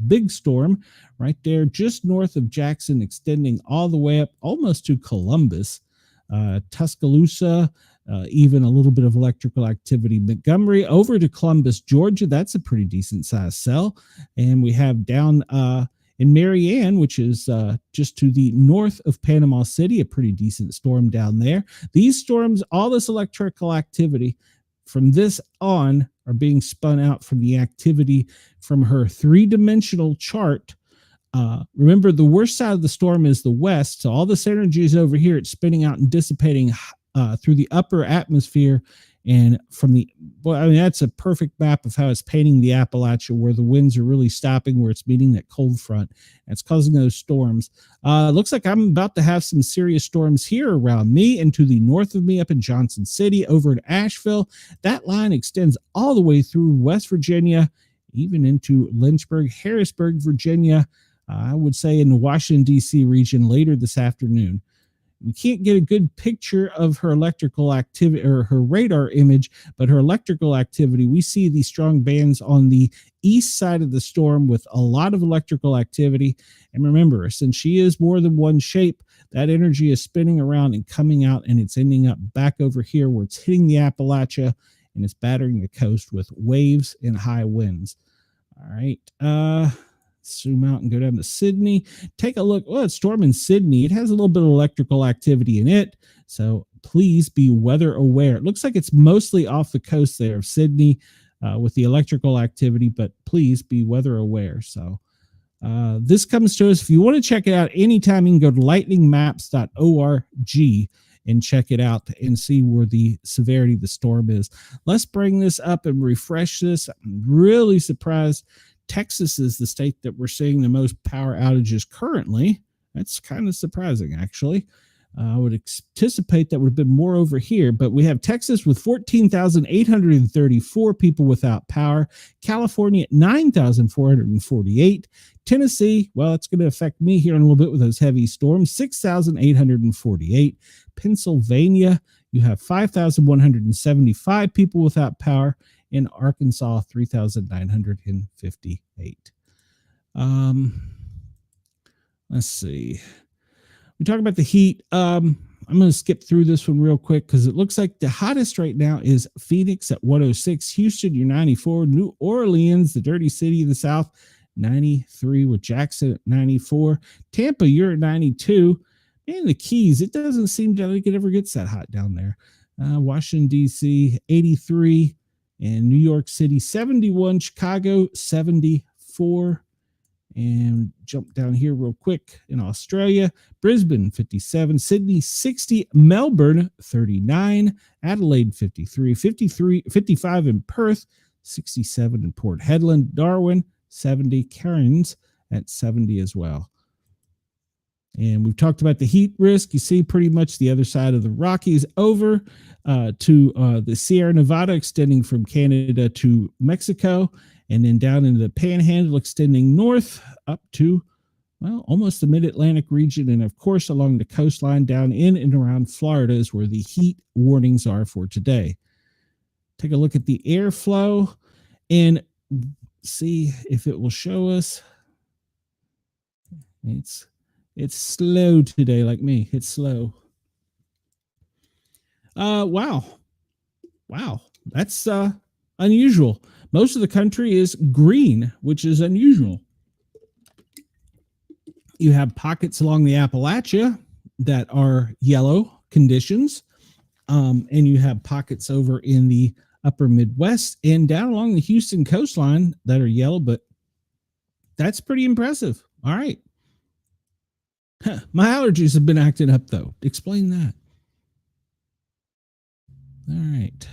big storm right there just north of Jackson, extending all the way up almost to Columbus, Tuscaloosa, even a little bit of electrical activity. Montgomery over to Columbus, Georgia. That's a pretty decent sized cell. And we have down in Marianne, which is just to the north of Panama City, a pretty decent storm down there. These storms, all this electrical activity from this on are being spun out from the activity from her three-dimensional chart. Remember, the worst side of the storm is the west, so all this energy is over here. It's spinning out and dissipating through the upper atmosphere. And from that's a perfect map of how it's painting the Appalachia, where the winds are really stopping, where it's meeting that cold front. And it's causing those storms. Looks like I'm about to have some serious storms here around me and to the north of me up in Johnson City, over in Asheville. That line extends all the way through West Virginia, even into Lynchburg, Harrisburg, Virginia. I would say in the Washington, D.C. region later this afternoon. We can't get a good picture of her electrical activity or her radar image, but her electrical activity, we see these strong bands on the east side of the storm with a lot of electrical activity. And remember, since she is more than one shape, that energy is spinning around and coming out, and it's ending up back over here where it's hitting the Appalachia and it's battering the coast with waves and high winds. All right. Zoom out and go down to Sydney. Take a look. Well, it's storming Sydney. It has a little bit of electrical activity in it, so please be weather aware. It looks like it's mostly off the coast there of Sydney with the electrical activity, but please be weather aware. So this comes to us. If you want to check it out anytime, you can go to lightningmaps.org and check it out and see where the severity of the storm is. Let's bring this up and refresh this. I'm really surprised Texas is the state that we're seeing the most power outages currently. That's kind of surprising, actually. I would anticipate that would have been more over here, but we have Texas with 14,834 people without power, California at 9,448, Tennessee, well, it's going to affect me here in a little bit with those heavy storms, 6,848, Pennsylvania, you have 5,175 people without power, in Arkansas, 3,958. Let's see. We talk about the heat. I'm going to skip through this one real quick because it looks like the hottest right now is Phoenix at 106, Houston, you're 94, New Orleans, the dirty city of the South, 93 with Jackson at 94, Tampa, you're at 92, and the Keys, it doesn't seem like it ever gets that hot down there. Washington, D.C., 83, and New York City, 71, Chicago, 74, and jump down here real quick in Australia, Brisbane, 57, Sydney, 60, Melbourne, 39, Adelaide, 53, 55 in Perth, 67 in Port Hedland, Darwin, 70, Cairns at 70 as well. And we've talked about the heat risk. You see pretty much the other side of the Rockies over to the Sierra Nevada, extending from Canada to Mexico, and then down into the Panhandle, extending north up to, well, almost the mid-Atlantic region. And of course, along the coastline down in and around Florida is where the heat warnings are for today. Take a look at the airflow and see if it will show us. It's slow today, like me. It's slow. Wow. That's unusual. Most of the country is green, which is unusual. You have pockets along the Appalachia that are yellow conditions, and you have pockets over in the upper Midwest and down along the Houston coastline that are yellow, but that's pretty impressive. All right. My allergies have been acting up, though. Explain that. All right.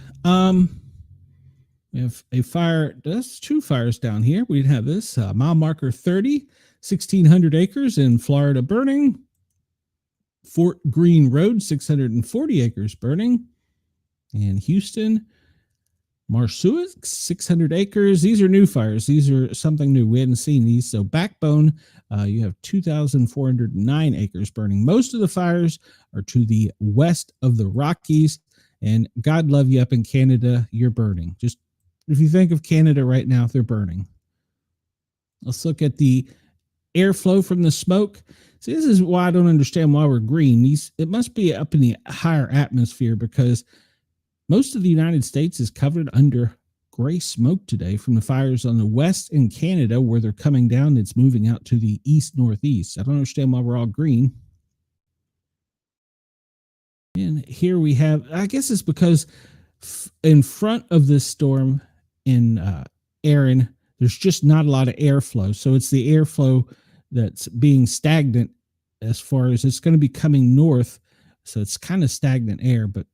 We have a fire. That's two fires down here. We'd have this mile marker 30, 1,600 acres in Florida burning. Fort Greene Road, 640 acres burning. And Houston, Marsuic, 600 acres. These are new fires. These are something new. We hadn't seen these. So Backbone, you have 2,409 acres burning. Most of the fires are to the west of the Rockies. And God love you up in Canada, you're burning. Just if you think of Canada right now, they're burning. Let's look at the airflow from the smoke. See, this is why I don't understand why we're green. It must be up in the higher atmosphere because most of the United States is covered under gray smoke today from the fires on the west in Canada where they're coming down. It's moving out to the east-northeast. I don't understand why we're all green. And here we have, I guess it's because in front of this storm in Erin, there's just not a lot of airflow. So it's the airflow that's being stagnant as far as it's going to be coming north. So it's kind of stagnant air, but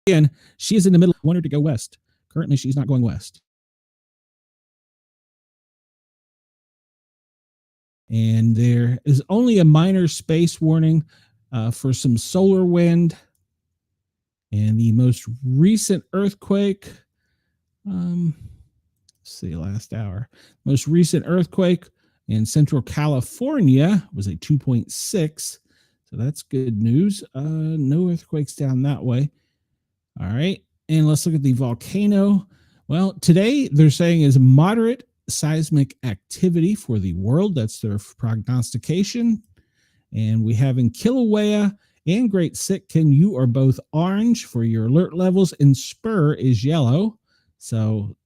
again, she is in the middle. I want her to go west. Currently, she's not going west. And there is only a minor space warning for some solar wind. And the most recent earthquake, let's see, last hour. Most recent earthquake in Central California was a 2.6. So that's good news. No earthquakes down that way. All right. And let's look at the volcano. Well, today they're saying is moderate seismic activity for the world. That's their prognostication. And we have in Kilauea and Great Sitkin, you are both orange for your alert levels, and Spur is yellow. So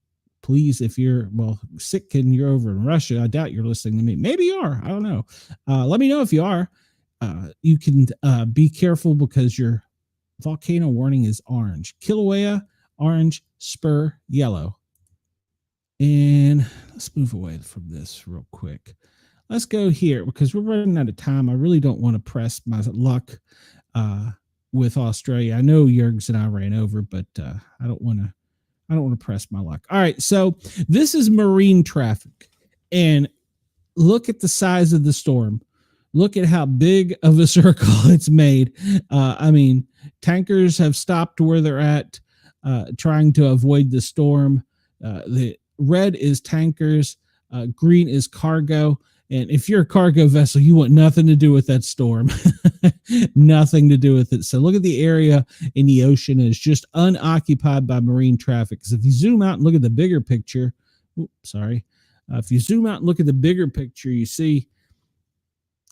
please, if you're, well, Sitkin, you're over in Russia. I doubt you're listening to me. Maybe you are. I don't know. Let me know if you are. You can be careful because your volcano warning is orange. Kilauea, orange, Spur, yellow. And let's move away from this real quick. Let's go here because we're running out of time. I really don't want to press my luck with Australia. I know Jurgs and I ran over, but I don't want to press my luck. All right, so this is marine traffic, and look at the size of the storm. Look at how big of a circle it's made. I mean, tankers have stopped where they're at, trying to avoid the storm. The red is tankers, green is cargo. And if you're a cargo vessel, you want nothing to do with that storm. Nothing to do with it. So look at the area in the ocean is just unoccupied by marine traffic. Because if you zoom out and look at the bigger picture, if you zoom out and look at the bigger picture, you see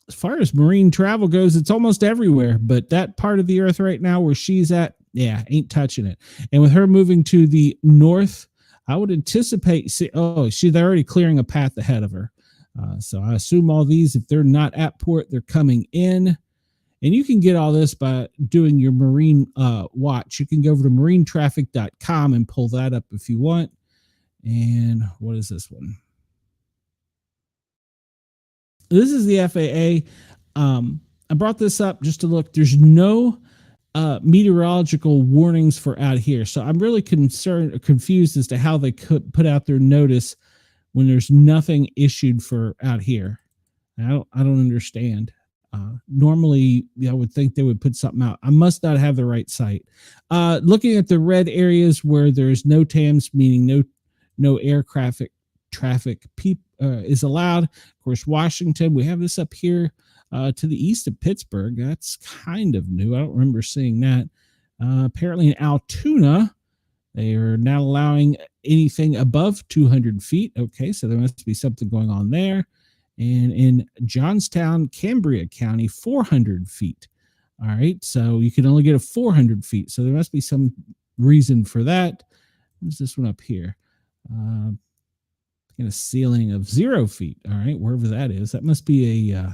as far as marine travel goes, it's almost everywhere. But that part of the earth right now where she's at, yeah, ain't touching it. And with her moving to the north, I would anticipate, they're already clearing a path ahead of her. So I assume all these, if they're not at port, they're coming in. And you can get all this by doing your marine watch. You can go over to marinetraffic.com and pull that up if you want. And what is this one? This is the FAA. I brought this up just to look. There's no meteorological warnings for out here. So I'm really confused as to how they could put out their notice when there's nothing issued for out here. I don't understand. Normally, I would think they would put something out. I must not have the right site. Looking at the red areas where there's no TAMs, meaning no air traffic is allowed. Of course, Washington, we have this up here to the east of Pittsburgh. That's kind of new. I don't remember seeing that. Apparently in Altoona, they are not allowing anything above 200 feet. Okay, so there must be something going on there. And in Johnstown, Cambria County, 400 feet. All right, so you can only get a 400 feet. So there must be some reason for that. What's this one up here? A ceiling of 0 feet. All right, wherever that is. That must be I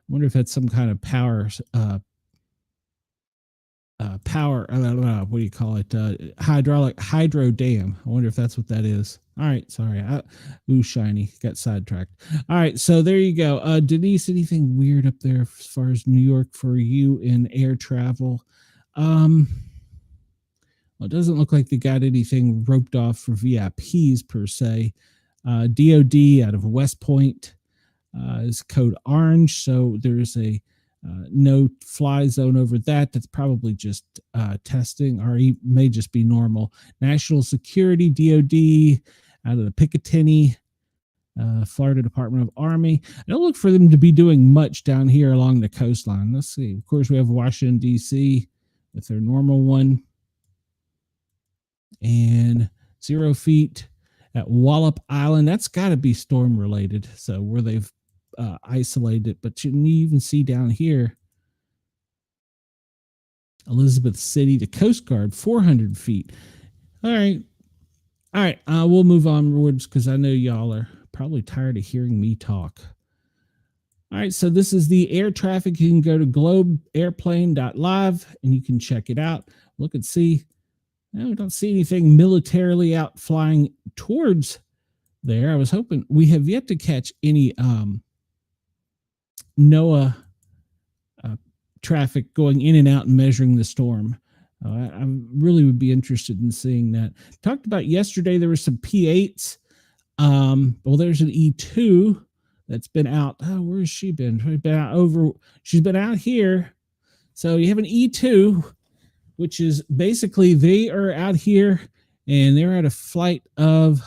wonder if that's some kind of power, I don't know, what do you call it? Hydro dam. I wonder if that's what that is. All right, sorry. Shiny. Got sidetracked. All right, so there you go. Denise, anything weird up there as far as New York for you in air travel? Well, it doesn't look like they got anything roped off for VIPs per se. DOD out of West Point is code orange, so there's a no fly zone over that. That's probably just testing, or it may just be normal. National Security, DOD, out of the Picatinny, Florida Department of Army. I don't look for them to be doing much down here along the coastline. Let's see. Of course, we have Washington, D.C. with their normal one. And 0 feet at Wallop Island. That's got to be storm related. So where they've isolated it, but you can even see down here Elizabeth City, the Coast Guard, 400 feet. All right, we'll move onwards because I know y'all are probably tired of hearing me talk. All right, so this is the air traffic. You can go to globeairplane.live and you can check it out. Look and see. I don't see anything militarily out flying towards there. I was hoping. We have yet to catch any NOAA traffic going in and out and measuring the storm. I really would be interested in seeing that. Talked about yesterday, there were some P8s. Well, there's an E2 that's been out. Oh, where's she been? She's been out here. So you have an E2, which is basically they are out here and they're at a flight of,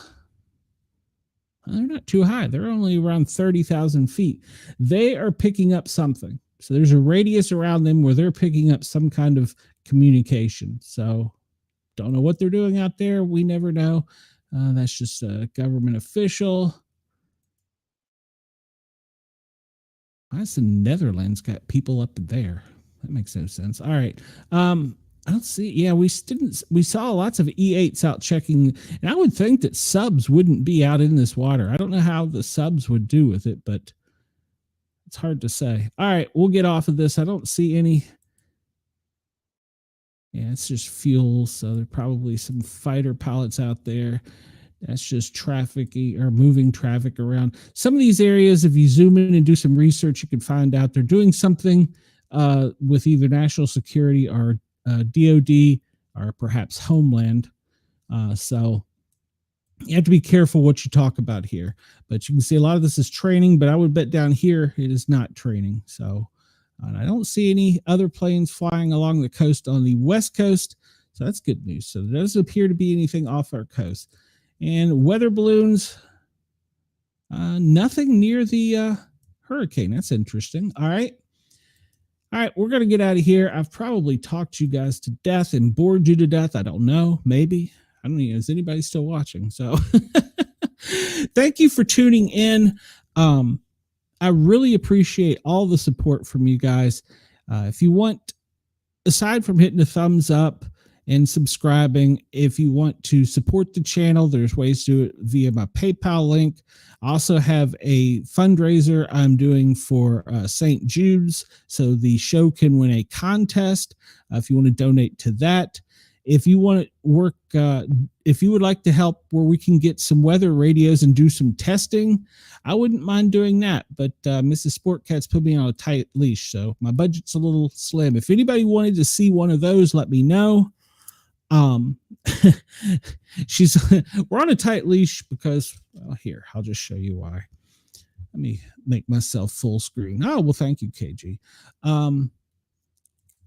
they're not too high. They're only around 30,000 feet. They are picking up something. So there's a radius around them where they're picking up some kind of communication. So don't know what they're doing out there. We never know. That's just a government official. Why does the Netherlands got people up there? That makes no sense. All right. I don't see. Yeah, we saw lots of E8s out checking, and I would think that subs wouldn't be out in this water. I don't know how the subs would do with it, but it's hard to say. All right, we'll get off of this. I don't see any. Yeah, it's just fuel, so there are probably some fighter pilots out there. That's just trafficking or moving traffic around. Some of these areas, if you zoom in and do some research, you can find out they're doing something with either national security or DOD or perhaps Homeland. So you have to be careful what you talk about here. But you can see a lot of this is training, but I would bet down here it is not training. So I don't see any other planes flying along the coast on the west coast. So that's good news. So there doesn't appear to be anything off our coast. And weather balloons, nothing near the hurricane. That's interesting. All right. All right, we're going to get out of here. I've probably talked you guys to death and bored you to death. I don't know. Maybe. I don't know. Is anybody still watching? So thank you for tuning in. I really appreciate all the support from you guys. If you want, aside from hitting the thumbs up and subscribing, if you want to support the channel, there's ways to do it via my PayPal link. I also have a fundraiser I'm doing for St. Jude's, so the show can win a contest if you want to donate to that. If you want to work, if you would like to help where we can get some weather radios and do some testing, I wouldn't mind doing that. But Mrs. Sportcat's put me on a tight leash, so my budget's a little slim. If anybody wanted to see one of those, let me know. We're on a tight leash because, well, here, I'll just show you why. Let me make myself full screen. Oh, well, thank you, KG.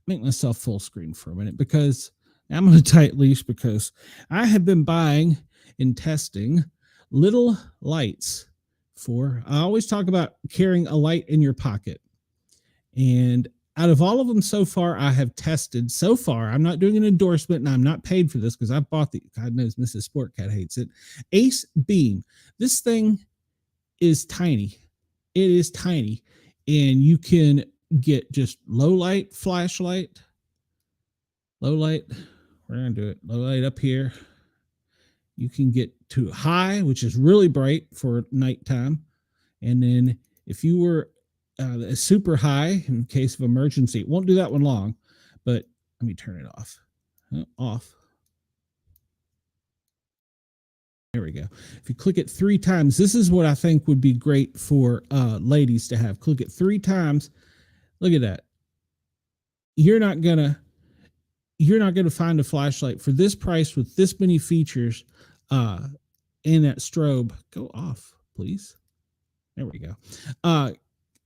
Make myself full screen for a minute because I'm on a tight leash because I have been buying and testing little lights I always talk about carrying a light in your pocket. And out of all of them so far, I have tested so far. I'm not doing an endorsement and I'm not paid for this because I bought God knows Mrs. Sportcat hates it. Ace Beam. This thing is tiny. It is tiny. And you can get just low light, flashlight, low light. We're going to do it. Low light up here. You can get to high, which is really bright for nighttime. And then if you were super high in case of emergency, it won't do that one long, but let me turn it off. Off. There we go. If you click it 3 times, this is what I think would be great for ladies to have. Click it 3 times. Look at that. You're not gonna find a flashlight for this price with this many features in that strobe. Go off, please. There we go.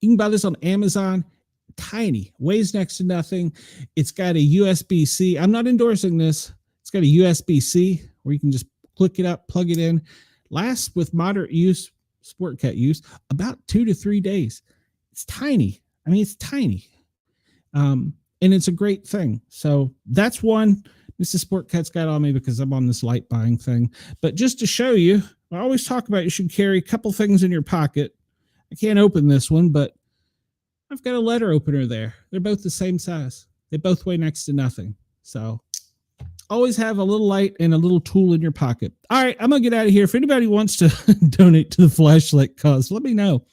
You can buy this on Amazon. Tiny, weighs next to nothing. It's got a USB-C. I'm not endorsing this. It's got a USB-C where you can just click it up, plug it in. Lasts with moderate use, Sportcat use, about 2 to 3 days. It's tiny. I mean, it's tiny. And it's a great thing. So that's one. Mrs. Sportcat's got on me because I'm on this light buying thing. But just to show you, I always talk about you should carry a couple things in your pocket. I can't open this one, but I've got a letter opener there. They're both the same size. They both weigh next to nothing. So always have a little light and a little tool in your pocket. All right, I'm going to get out of here. If anybody wants to donate to the flashlight cause, let me know.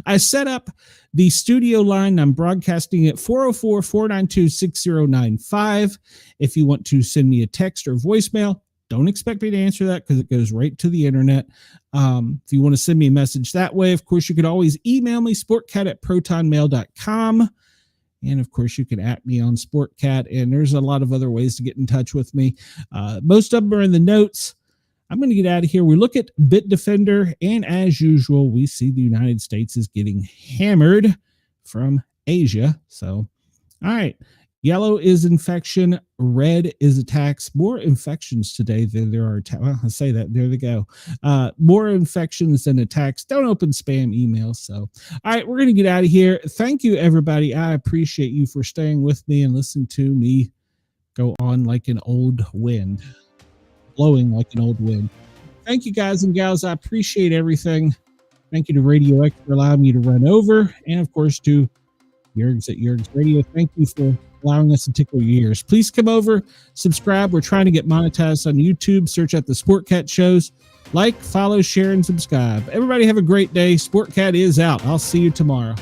I set up the studio line. I'm broadcasting at 404-492-6095. If you want to send me a text or voicemail, don't expect me to answer that because it goes right to the internet. If you want to send me a message that way, of course, you could always email me, sportcat@protonmail.com. And of course, you can @ me on Sportcat. And there's a lot of other ways to get in touch with me. Most of them are in the notes. I'm going to get out of here. We look at Bitdefender. And as usual, we see the United States is getting hammered from Asia. So, all right. Yellow is infection. Red is attacks. More infections today than there are attacks. Well, I say that. There they go. More infections than attacks. Don't open spam emails. So, all right, we're going to get out of here. Thank you, everybody. I appreciate you for staying with me and listening to me go on like an old wind, blowing like an old wind. Thank you, guys and gals. I appreciate everything. Thank you to Radio X for allowing me to run over. And, of course, to Yergs at Yergs Radio. Thank you for allowing us to tickle your ears. Please come over, subscribe. We're trying to get monetized on YouTube. Search out the Sportcat shows. Like, follow, share, and subscribe. Everybody have a great day. Sportcat is out. I'll see you tomorrow.